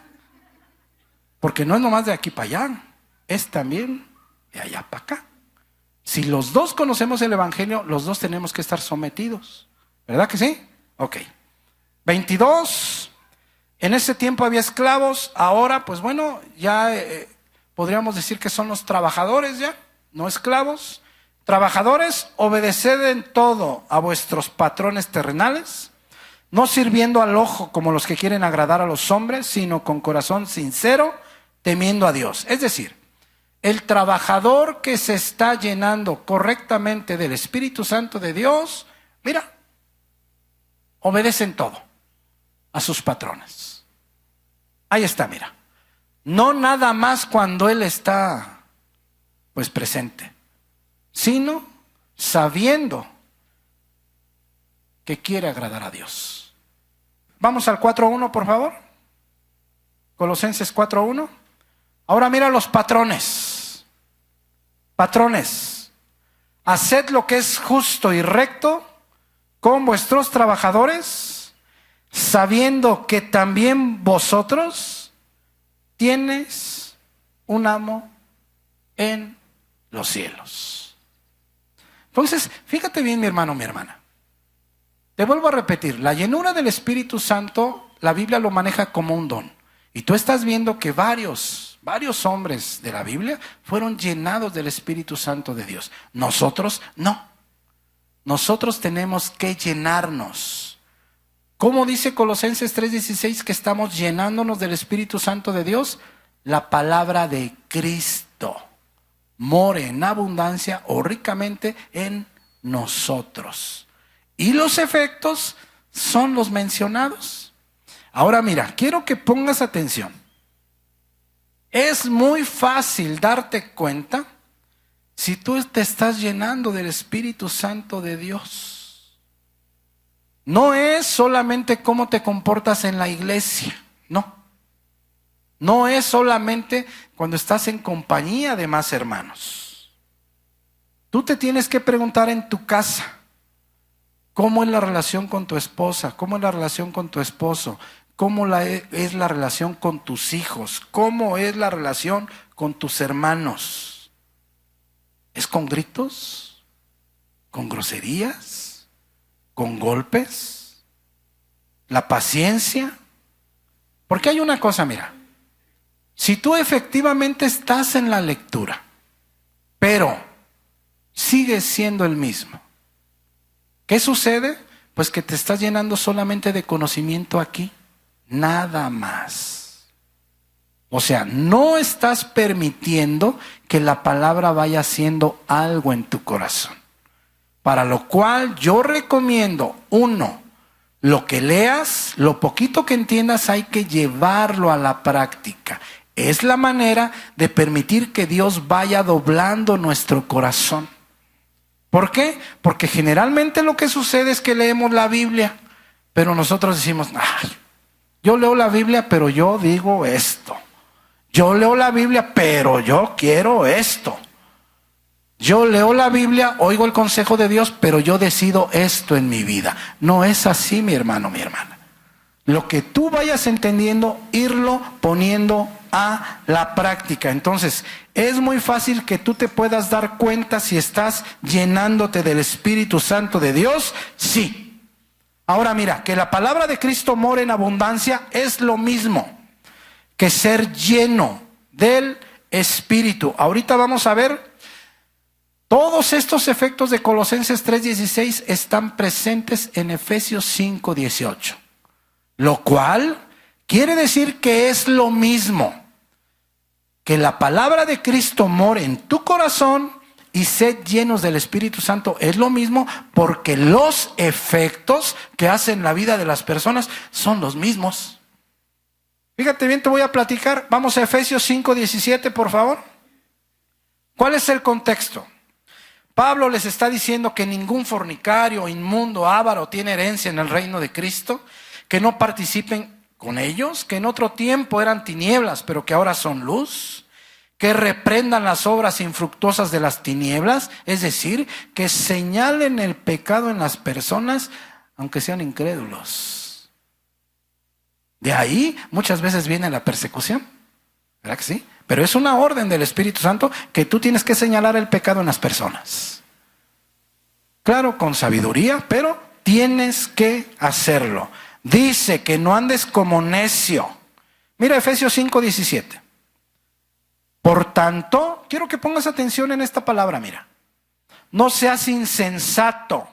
Porque no es nomás de aquí para allá, es también de allá para acá. Si los dos conocemos el Evangelio, los dos tenemos que estar sometidos. ¿Verdad que sí? Ok. 22. En ese tiempo había esclavos, ahora pues bueno, ya podríamos decir que son los trabajadores ya, no esclavos. Trabajadores, obedeced en todo a vuestros patrones terrenales, no sirviendo al ojo como los que quieren agradar a los hombres, sino con corazón sincero, temiendo a Dios. Es decir, el trabajador que se está llenando correctamente del Espíritu Santo de Dios, mira, obedece en todo a sus patrones. Ahí está, mira. No nada más cuando Él está pues presente, sino sabiendo que quiere agradar a Dios. Vamos al 4.1, por favor. Colosenses 4.1. Ahora mira los patrones. Patrones. Haced lo que es justo y recto con vuestros trabajadores, sabiendo que también vosotros tienes un amo en los cielos. Entonces, fíjate bien, mi hermano, mi hermana. Te vuelvo a repetir, la llenura del Espíritu Santo, la Biblia lo maneja como un don. Y tú estás viendo que varios hombres de la Biblia fueron llenados del Espíritu Santo de Dios. Nosotros no. Nosotros tenemos que llenarnos. ¿Cómo dice Colosenses 3:16 que estamos llenándonos del Espíritu Santo de Dios? La palabra de Cristo more en abundancia o ricamente en nosotros. Y los efectos son los mencionados. Ahora mira, quiero que pongas atención. Es muy fácil darte cuenta si tú te estás llenando del Espíritu Santo de Dios. No es solamente cómo te comportas en la iglesia, no. No es solamente cuando estás en compañía de más hermanos. Tú te tienes que preguntar en tu casa, ¿cómo es la relación con tu esposa? ¿Cómo es la relación con tu esposo? ¿Cómo es la relación con tus hijos? ¿Cómo es la relación con tus hermanos? ¿Es con gritos? ¿Con groserías? ¿Con golpes? ¿La paciencia? Porque hay una cosa, mira. Si tú efectivamente estás en la lectura, pero sigues siendo el mismo, ¿qué sucede? Pues que te estás llenando solamente de conocimiento aquí, nada más. O sea, no estás permitiendo que la palabra vaya haciendo algo en tu corazón. Para lo cual yo recomiendo, uno, lo que leas, lo poquito que entiendas hay que llevarlo a la práctica. Es la manera de permitir que Dios vaya doblando nuestro corazón. ¿Por qué? Porque generalmente lo que sucede es que leemos la Biblia, pero nosotros decimos, yo leo la Biblia, pero yo digo esto. Yo leo la Biblia, pero yo quiero esto. Yo leo la Biblia, oigo el consejo de Dios, pero yo decido esto en mi vida. No es así, mi hermano, mi hermana. Lo que tú vayas entendiendo, irlo poniendo a la práctica. Entonces, es muy fácil que tú te puedas dar cuenta si estás llenándote del Espíritu Santo de Dios. Sí. Ahora mira, que la palabra de Cristo more en abundancia es lo mismo que ser lleno del Espíritu. Ahorita vamos a ver, todos estos efectos de Colosenses 3:16 están presentes en Efesios 5:18. Lo cual quiere decir que es lo mismo. Que la palabra de Cristo more en tu corazón y sed llenos del Espíritu Santo es lo mismo, porque los efectos que hacen la vida de las personas son los mismos. Fíjate bien, te voy a platicar. Vamos a Efesios 5:17, por favor. ¿Cuál es el contexto? Pablo les está diciendo que ningún fornicario, inmundo, avaro tiene herencia en el reino de Cristo, que no participen con ellos, que en otro tiempo eran tinieblas, pero que ahora son luz, que reprendan las obras infructuosas de las tinieblas, es decir, que señalen el pecado en las personas, aunque sean incrédulos. De ahí muchas veces viene la persecución, ¿verdad que sí? Pero es una orden del Espíritu Santo que tú tienes que señalar el pecado en las personas. Claro, con sabiduría, pero tienes que hacerlo. Dice que no andes como necio. Mira Efesios 5:17. Por tanto, quiero que pongas atención en esta palabra, mira. No seas insensato.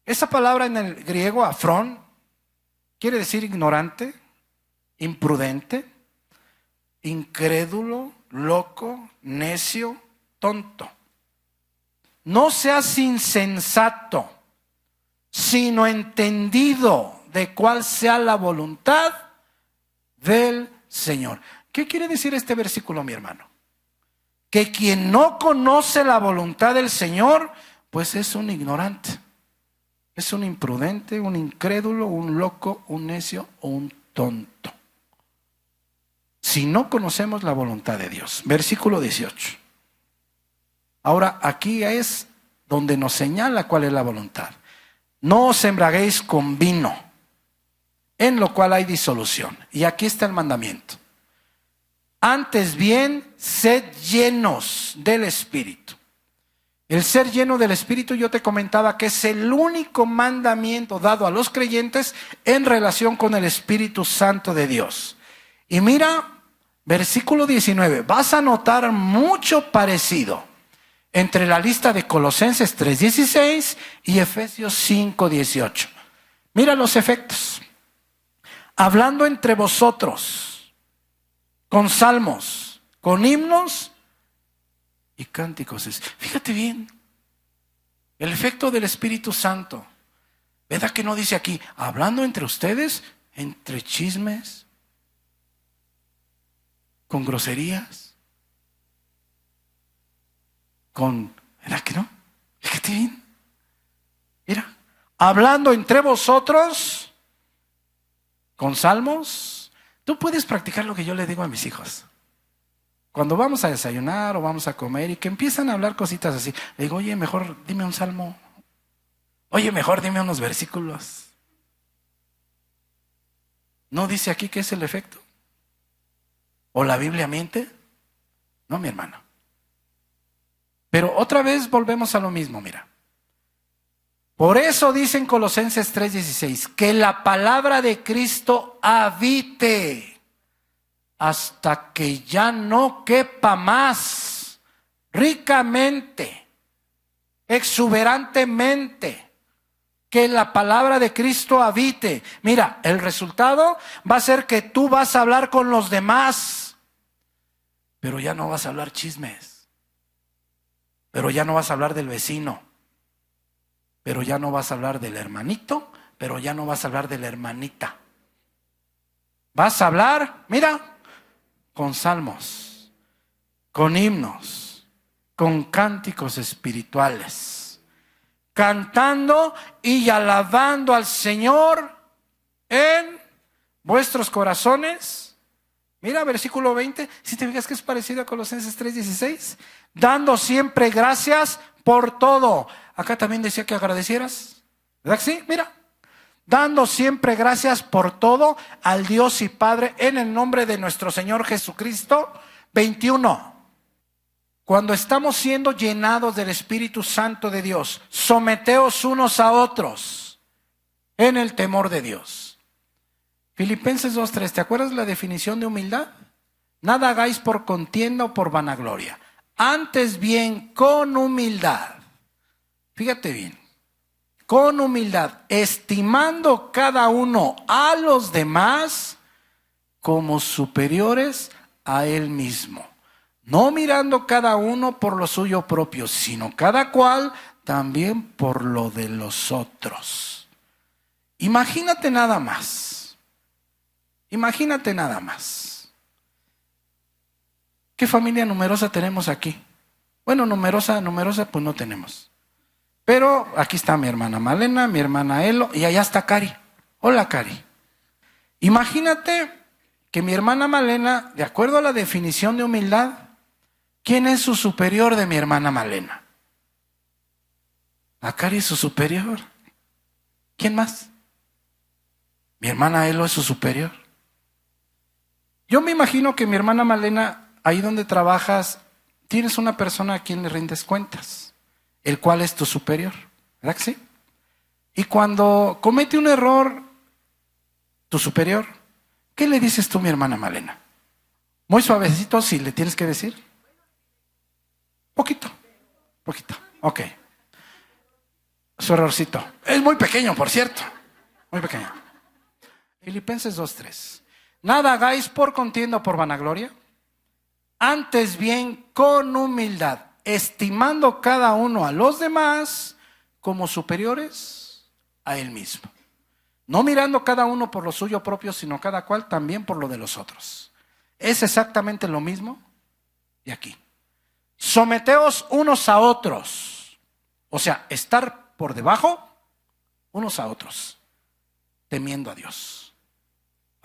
Esa palabra en el griego, afrón, quiere decir ignorante, imprudente, incrédulo, loco, necio, tonto. No seas insensato, sino entendido de cuál sea la voluntad del Señor. ¿Qué quiere decir este versículo, mi hermano? Que quien no conoce la voluntad del Señor, pues es un ignorante. Es un imprudente, un incrédulo, un loco, un necio o un tonto. si no conocemos la voluntad de Dios. Versículo 18. Ahora aquí es donde nos señala cuál es la voluntad. No os embriaguéis con vino, en lo cual hay disolución. Y aquí está el mandamiento. Antes bien, sed llenos del Espíritu. El ser lleno del Espíritu, yo te comentaba que es el único mandamiento dado a los creyentes en relación con el Espíritu Santo de Dios. Y mira, versículo 19, vas a notar mucho parecido entre la lista de Colosenses 3:16 y Efesios 5:18. Mira los efectos. Hablando entre vosotros, con salmos, con himnos y cánticos. Fíjate bien, el efecto del Espíritu Santo. ¿Verdad que no dice aquí, hablando entre ustedes, entre chismes, con groserías, ¿verdad que no? Fíjate bien. Mira, hablando entre vosotros, con salmos. Tú puedes practicar lo que yo le digo a mis hijos. Cuando vamos a desayunar o vamos a comer y que empiezan a hablar cositas así, le digo, oye, mejor dime un salmo. Oye, mejor dime unos versículos. ¿No dice aquí qué es el efecto? ¿O la Biblia miente? No, mi hermano. Pero otra vez volvemos a lo mismo, mira. Por eso dice en Colosenses 3:16, que la palabra de Cristo habite hasta que ya no quepa más, ricamente, exuberantemente, que la palabra de Cristo habite. Mira, el resultado va a ser que tú vas a hablar con los demás, pero ya no vas a hablar chismes, pero ya no vas a hablar del vecino, pero ya no vas a hablar del hermanito, pero ya no vas a hablar de la hermanita. Vas a hablar, mira, con salmos, con himnos, con cánticos espirituales, cantando y alabando al Señor en vuestros corazones. Mira, versículo 20, si te fijas que es parecido a Colosenses 3:16, dando siempre gracias por todo. Acá también decía que agradecieras, ¿verdad que sí? Mira, dando siempre gracias por todo al Dios y Padre en el nombre de nuestro Señor Jesucristo. 21. Cuando estamos siendo llenados del Espíritu Santo de Dios, someteos unos a otros en el temor de Dios. Filipenses 2:3, ¿te acuerdas la definición de humildad? Nada hagáis por contienda o por vanagloria, antes bien con humildad. Fíjate bien, con humildad, estimando cada uno a los demás como superiores a él mismo, no mirando cada uno por lo suyo propio, sino cada cual también por lo de los otros. Imagínate nada más. Imagínate nada más. ¿Qué familia numerosa tenemos aquí? Bueno, numerosa pues no tenemos. Pero aquí está mi hermana Malena, mi hermana Elo y allá está Cari. Hola, Cari. Imagínate que mi hermana Malena, de acuerdo a la definición de humildad, ¿quién es su superior de mi hermana Malena? A Cari es su superior. ¿Quién más? Mi hermana Elo es su superior. Yo me imagino que mi hermana Malena, ahí donde trabajas, tienes una persona a quien le rindes cuentas, el cual es tu superior, ¿verdad que sí? Y cuando comete un error tu superior, ¿qué le dices tú, mi hermana Malena? Muy suavecito, si le tienes que decir. Poquito, ok. Su errorcito. Es muy pequeño, por cierto. Muy pequeño. Filipenses 2:3. Nada hagáis por contienda o por vanagloria, antes bien con humildad, estimando cada uno a los demás como superiores a él mismo, no mirando cada uno por lo suyo propio, sino cada cual también por lo de los otros. Es exactamente lo mismo de aquí. Someteos unos a otros, o sea, estar por debajo unos a otros, temiendo a Dios.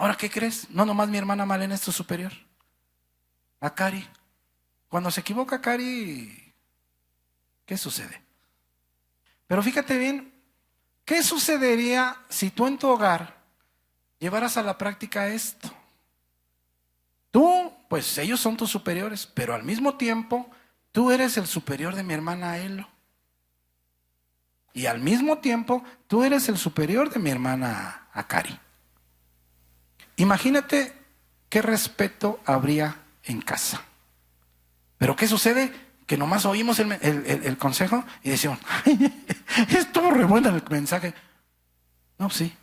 Ahora, ¿qué crees? No nomás mi hermana Malena es tu superior. a Cari. Cuando se equivoca Cari, ¿qué sucede? Pero fíjate bien, ¿qué sucedería si tú en tu hogar llevaras a la práctica esto? Tú, pues ellos son tus superiores, pero al mismo tiempo tú eres el superior de mi hermana Elo. Y al mismo tiempo tú eres el superior de mi hermana a Cari. Imagínate qué respeto habría en casa. Pero ¿qué sucede? Que nomás oímos el consejo y decimos, estuvo re bueno el mensaje. No, sí.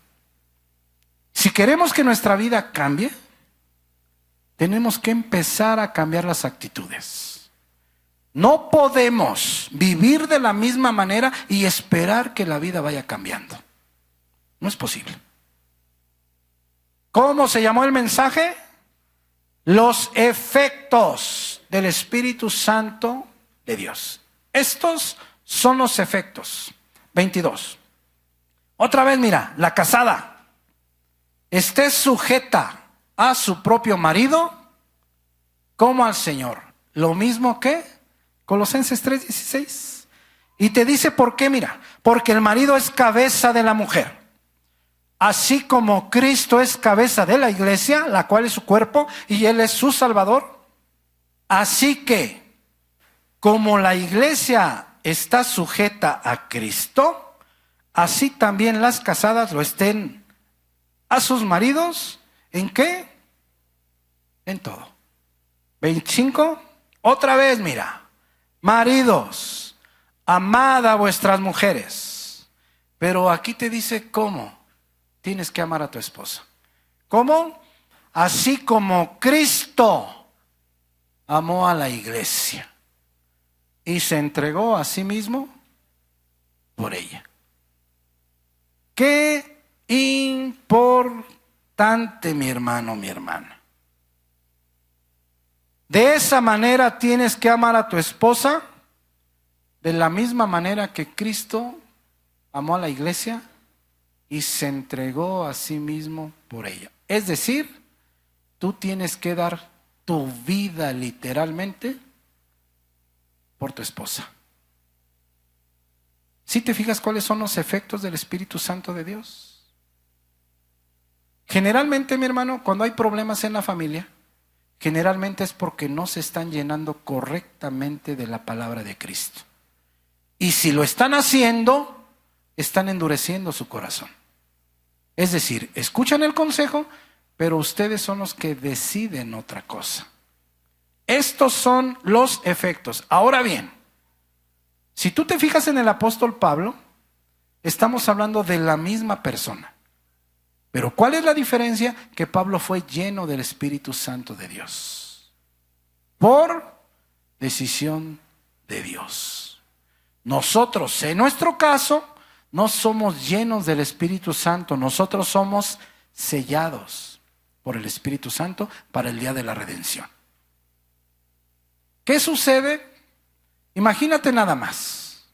Si queremos que nuestra vida cambie, tenemos que empezar a cambiar las actitudes. No podemos vivir de la misma manera y esperar que la vida vaya cambiando. No es posible. ¿Cómo se llamó el mensaje? Los efectos del Espíritu Santo de Dios. Estos son los efectos. 22. Otra vez, mira, la casada esté sujeta a su propio marido como al Señor. Lo mismo que Colosenses 3:16. Y te dice por qué, mira, porque el marido es cabeza de la mujer, así como Cristo es cabeza de la iglesia, la cual es su cuerpo, y Él es su Salvador. Así que, como la iglesia está sujeta a Cristo, así también las casadas lo estén a sus maridos. ¿En qué? En todo. 25. Otra vez, mira. Maridos, amad a vuestras mujeres. Pero aquí te dice cómo tienes que amar a tu esposa. ¿Cómo? Así como Cristo amó a la iglesia y se entregó a sí mismo por ella. Qué importante, mi hermano, mi hermana. De esa manera tienes que amar a tu esposa, de la misma manera que Cristo amó a la iglesia y se entregó a sí mismo por ella. Es decir, tú tienes que dar tu vida literalmente por tu esposa. ¿Sí te fijas cuáles son los efectos del Espíritu Santo de Dios? Generalmente, mi hermano, cuando hay problemas en la familia, generalmente es porque no se están llenando correctamente de la palabra de Cristo. Y si lo están haciendo, están endureciendo su corazón. Es decir, escuchan el consejo, pero ustedes son los que deciden otra cosa. Estos son los efectos. Ahora bien, si tú te fijas en el apóstol Pablo, estamos hablando de la misma persona. Pero ¿cuál es la diferencia? Que Pablo fue lleno del Espíritu Santo de Dios. Por decisión de Dios. Nosotros, en nuestro caso, no somos llenos del Espíritu Santo. Nosotros somos sellados por el Espíritu Santo para el día de la redención. ¿Qué sucede? Imagínate nada más.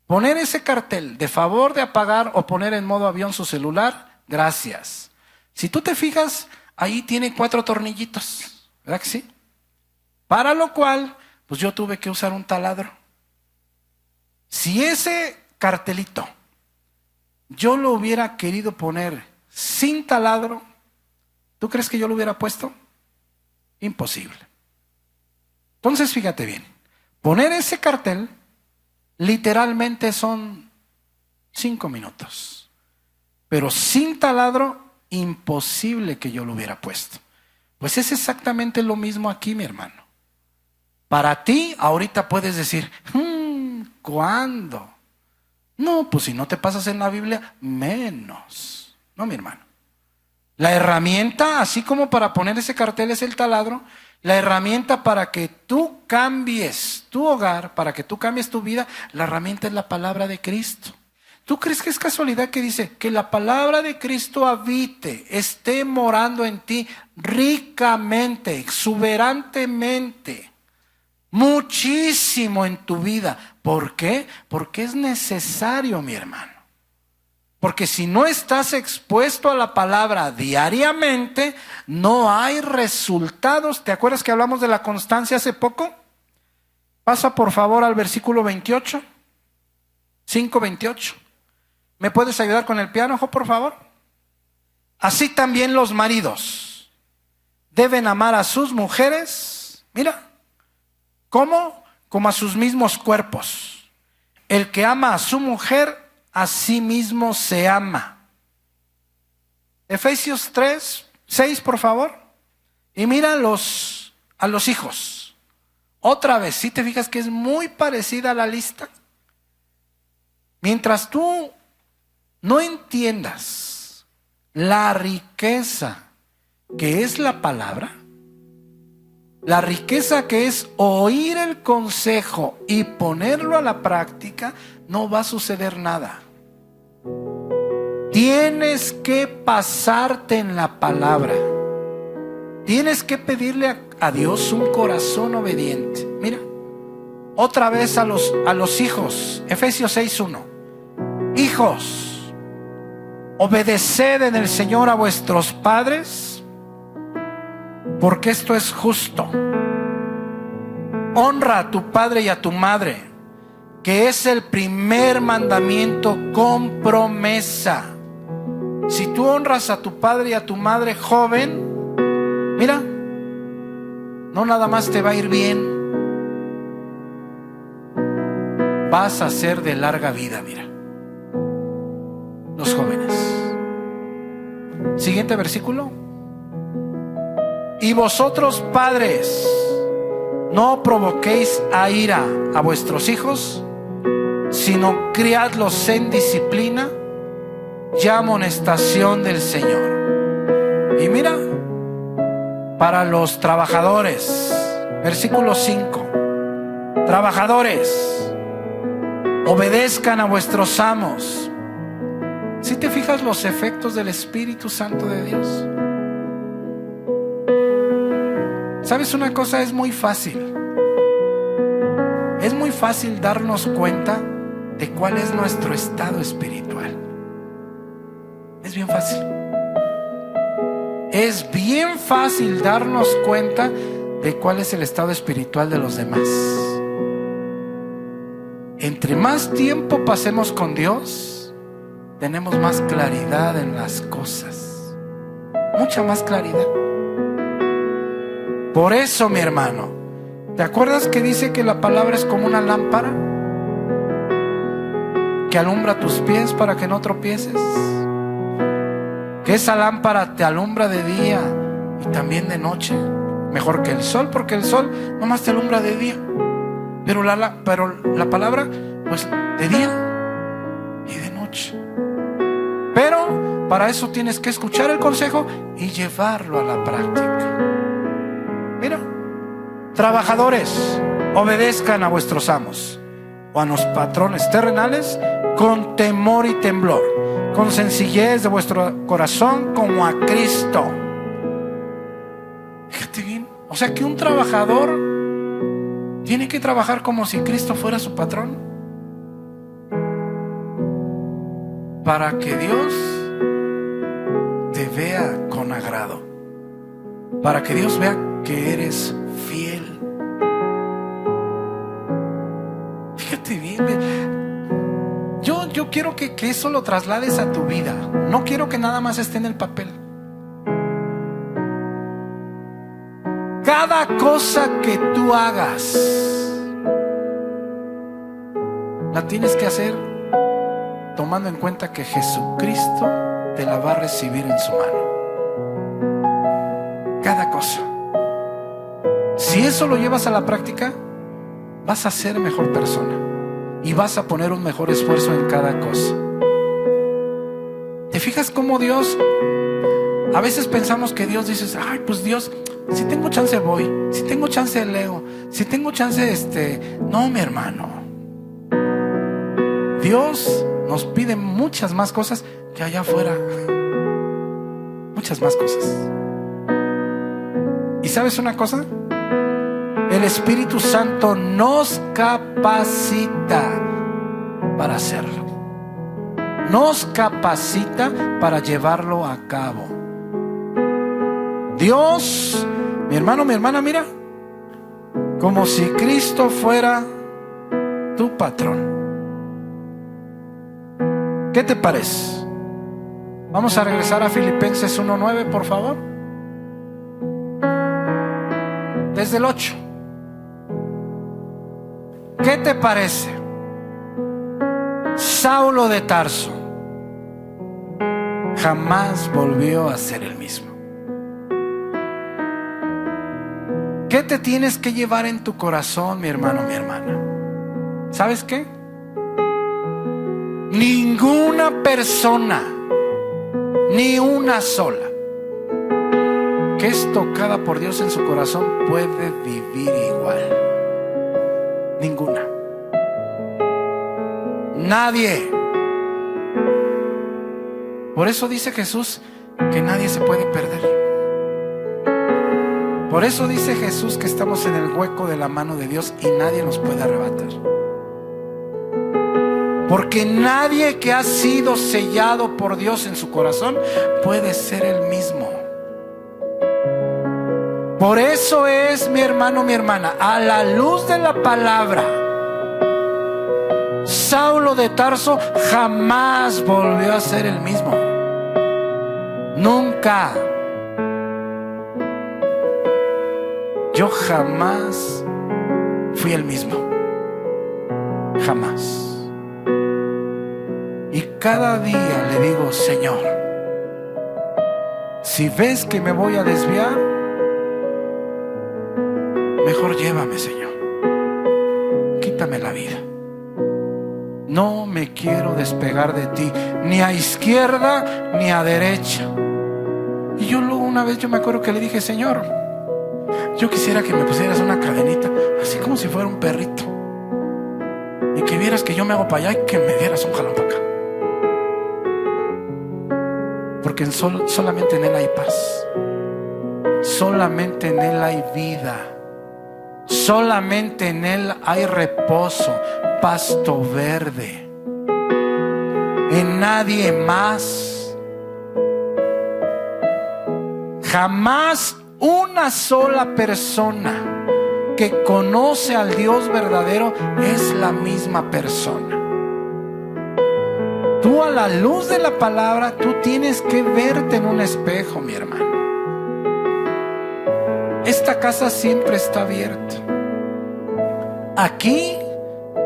Poner ese cartel de favor de apagar o poner en modo avión su celular. Gracias. Si tú te fijas, ahí tiene 4 tornillitos, ¿verdad que sí? Para lo cual, pues yo tuve que usar un taladro. Si ese cartelito yo lo hubiera querido poner sin taladro, ¿tú crees que yo lo hubiera puesto? Imposible. Entonces, fíjate bien, poner ese cartel literalmente son 5 minutos. Pero sin taladro, imposible que yo lo hubiera puesto. Pues es exactamente lo mismo aquí, mi hermano. Para ti, ahorita puedes decir, ¿cuándo? No, pues si no te pasas en la Biblia, menos. No, mi hermano. La herramienta, así como para poner ese cartel es el taladro, la herramienta para que tú cambies tu hogar, para que tú cambies tu vida, la herramienta es la palabra de Cristo. ¿Tú crees que es casualidad que dice que la palabra de Cristo habite, esté morando en ti ricamente, exuberantemente, muchísimo en tu vida? ¿Por qué? Porque es necesario, mi hermano. Porque si no estás expuesto a la palabra diariamente, no hay resultados. ¿Te acuerdas que hablamos de la constancia hace poco? Pasa por favor al versículo 28, 5:28. ¿Me puedes ayudar con el piano, por favor? Así también los maridos deben amar a sus mujeres. Mira, ¿cómo? Como a sus mismos cuerpos. El que ama a su mujer, a sí mismo se ama. Efesios 3:6, por favor. Y mira a los hijos. Otra vez, si te fijas que es muy parecida a la lista. Mientras tú no entiendas la riqueza que es la palabra, la riqueza que es oír el consejo y ponerlo a la práctica, no va a suceder nada. Tienes que pasarte en la palabra. Tienes que pedirle a Dios un corazón obediente. Mira, otra vez a los hijos. Efesios 6:1. Hijos, obedeced en el Señor a vuestros padres, porque esto es justo. Honra a tu padre y a tu madre, que es el primer mandamiento con promesa. Si tú honras a tu padre y a tu madre, joven, mira, no nada más te va a ir bien, vas a ser de larga vida. Mira, los jóvenes. Siguiente versículo. Y vosotros, padres, no provoquéis a ira a vuestros hijos, sino criadlos en disciplina y amonestación del Señor. Y mira, para los trabajadores, versículo 5. Trabajadores, obedezcan a vuestros amos. ¿Sí te fijas los efectos del Espíritu Santo de Dios? ¿Sabes una cosa? Es muy fácil. Es muy fácil darnos cuenta de cuál es nuestro estado espiritual. Es bien fácil. Es bien fácil darnos cuenta de cuál es el estado espiritual de los demás. Entre más tiempo pasemos con Dios, tenemos más claridad en las cosas. Mucha más claridad. Por eso, mi hermano, ¿te acuerdas que dice que la palabra es como una lámpara que alumbra tus pies para que no tropieces? Que esa lámpara te alumbra de día y también de noche. Mejor que el sol, porque el sol nomás te alumbra de día. Pero la palabra, pues de día y de noche. Pero para eso tienes que escuchar el consejo y llevarlo a la práctica. Mira, trabajadores, obedezcan a vuestros amos o a los patrones terrenales con temor y temblor, con sencillez de vuestro corazón como a Cristo. Fíjate bien, o sea que un trabajador tiene que trabajar como si Cristo fuera su patrón, para que Dios te vea con agrado, para que Dios vea que eres fiel. Fíjate bien, yo quiero que eso lo traslades a tu vida. No quiero que nada más esté en el papel. Cada cosa que tú hagas la tienes que hacer tomando en cuenta que Jesucristo te la va a recibir en su mano. Cada cosa. Si eso lo llevas a la práctica, vas a ser mejor persona y vas a poner un mejor esfuerzo en cada cosa. ¿Te fijas cómo Dios? A veces pensamos que Dios, dices, ay, pues Dios, si tengo chance voy, si tengo chance leo, si tengo chance No, mi hermano, Dios nos pide muchas más cosas que allá afuera. Muchas más cosas. ¿Y sabes una cosa? El Espíritu Santo nos capacita para hacerlo. nos capacita para llevarlo a cabo. Dios, mi hermano, mi hermana, mira, como si Cristo fuera tu patrón. ¿Qué te parece? Vamos a regresar a Filipenses 1:9, por favor. Desde el 8. ¿Qué te parece? Saulo de Tarso jamás volvió a ser el mismo. ¿Qué te tienes que llevar en tu corazón, mi hermano, mi hermana? ¿Sabes qué? Ninguna persona, ni una sola, que es tocada por Dios en su corazón puede vivir igual. Ninguna. Nadie. Por eso dice Jesús que nadie se puede perder. Por eso dice Jesús que estamos en el hueco de la mano de Dios y nadie nos puede arrebatar. Porque nadie que ha sido sellado por Dios en su corazón puede ser el mismo. Por eso es, mi hermano, mi hermana, a la luz de la palabra, Saulo de Tarso jamás volvió a ser el mismo. Nunca. Yo jamás fui el mismo. Jamás. Y cada día le digo: Señor, si ves que me voy a desviar, mejor llévame, Señor. Quítame la vida. No me quiero despegar de ti, ni a izquierda ni a derecha. Y yo luego una vez, yo me acuerdo que le dije: Señor, yo quisiera que me pusieras una cadenita, así como si fuera un perrito, y que vieras que yo me hago para allá y que me dieras un jalón para acá. Porque solamente en Él hay paz. Solamente en Él hay vida. Solamente en Él hay reposo, pasto verde. En nadie más. Jamás una sola persona que conoce al Dios verdadero es la misma persona. Tú, a la luz de la palabra, tú tienes que verte en un espejo, mi hermano. Esta casa siempre está abierta. Aquí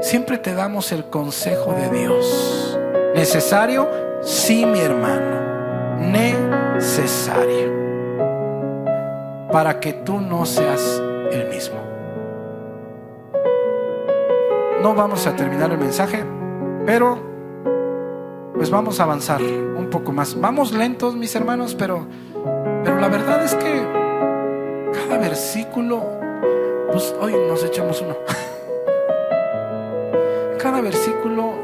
siempre te damos el consejo de Dios. ¿Necesario? Sí, mi hermano. Necesario. Para que tú no seas el mismo. No vamos a terminar el mensaje, pero pues vamos a avanzar un poco más. Vamos lentos, mis hermanos, pero la verdad es que cada versículo, pues hoy nos echamos uno. Cada versículo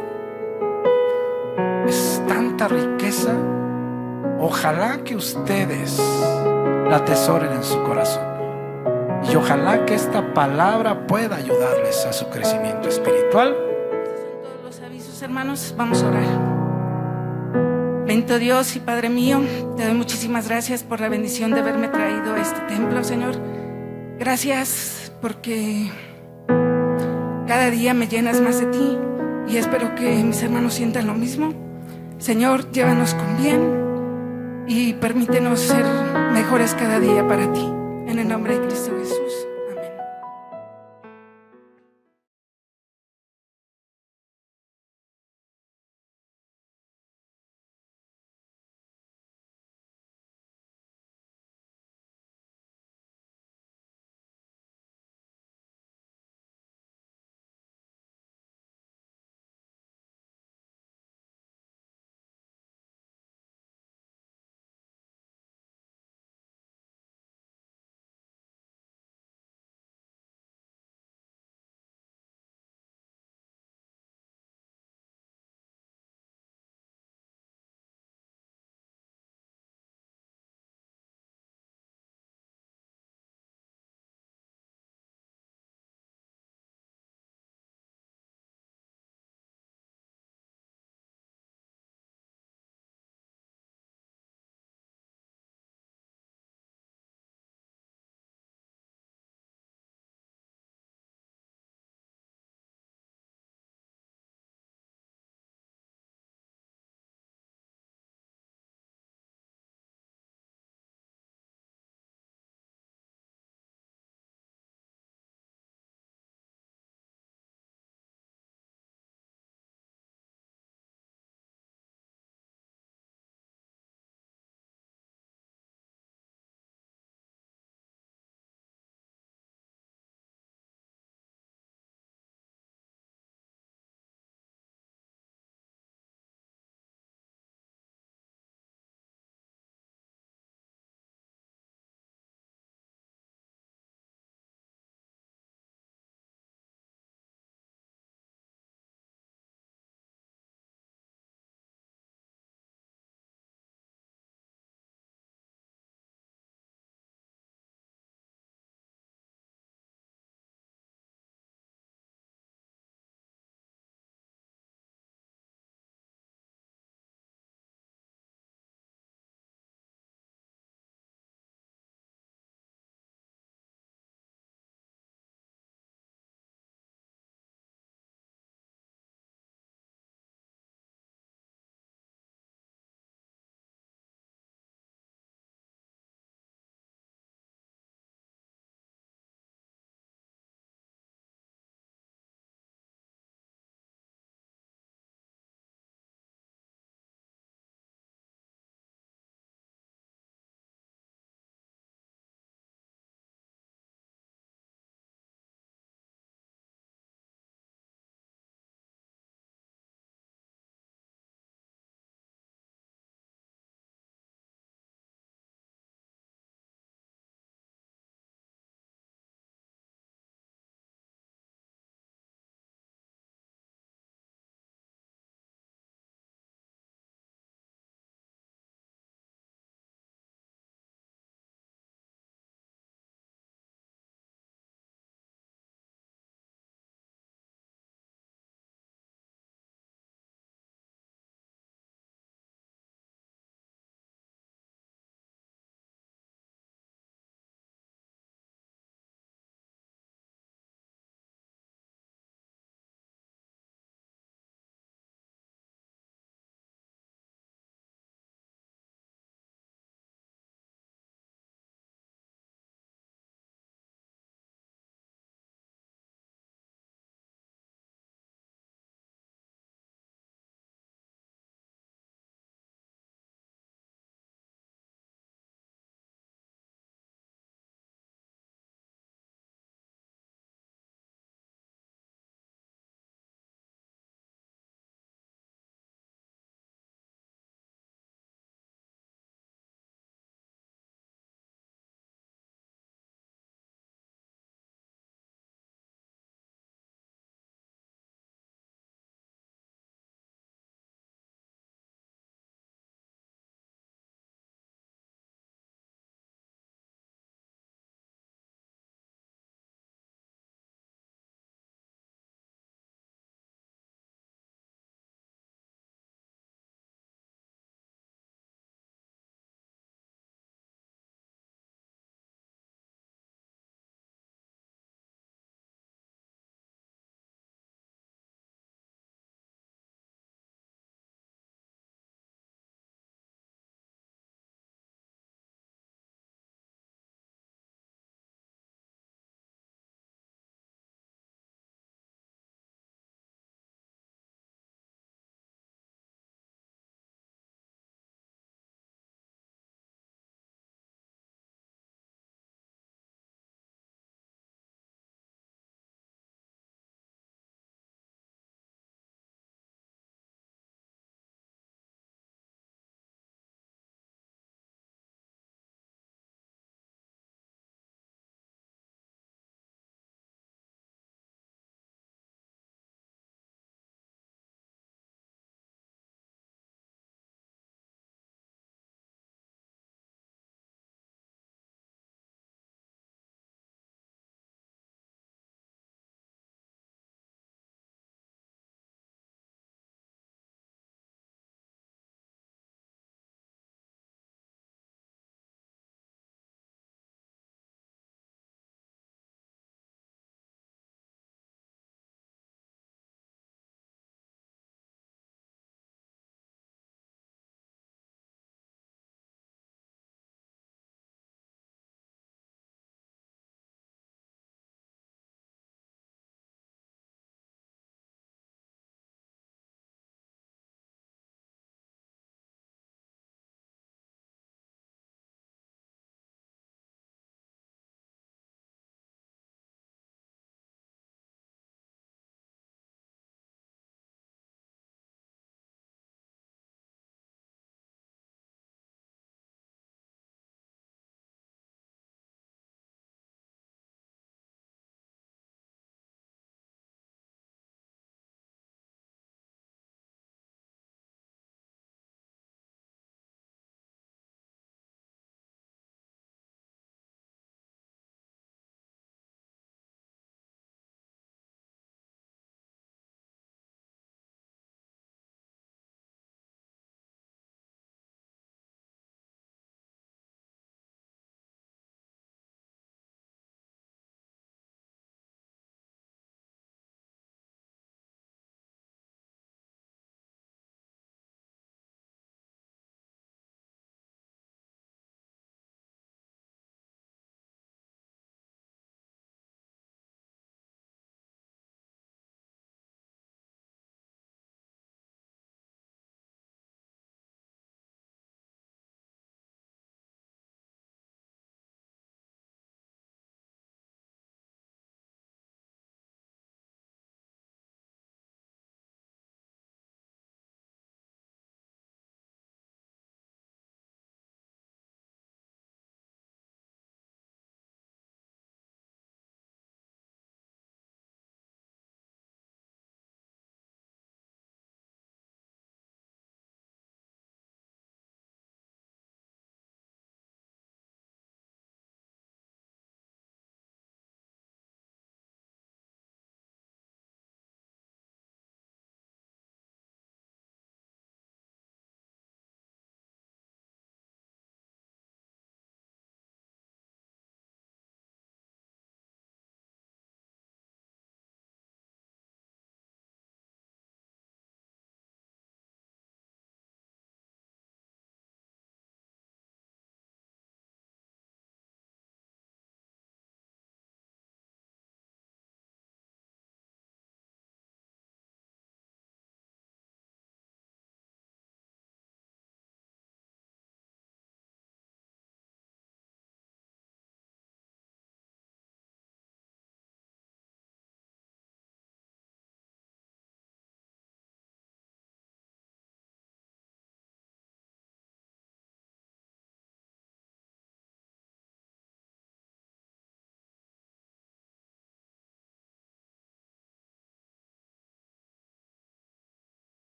es tanta riqueza. Ojalá que ustedes la atesoren en su corazón. Y ojalá que esta palabra pueda ayudarles a su crecimiento espiritual. Estos son todos los avisos, hermanos. Vamos a orar. Bendito Dios y Padre mío, te doy muchísimas gracias por la bendición de haberme traído a este templo, Señor. Gracias porque cada día me llenas más de ti y espero que mis hermanos sientan lo mismo. Señor, llévanos con bien y permítenos ser mejores cada día para ti. En el nombre de Cristo Jesús.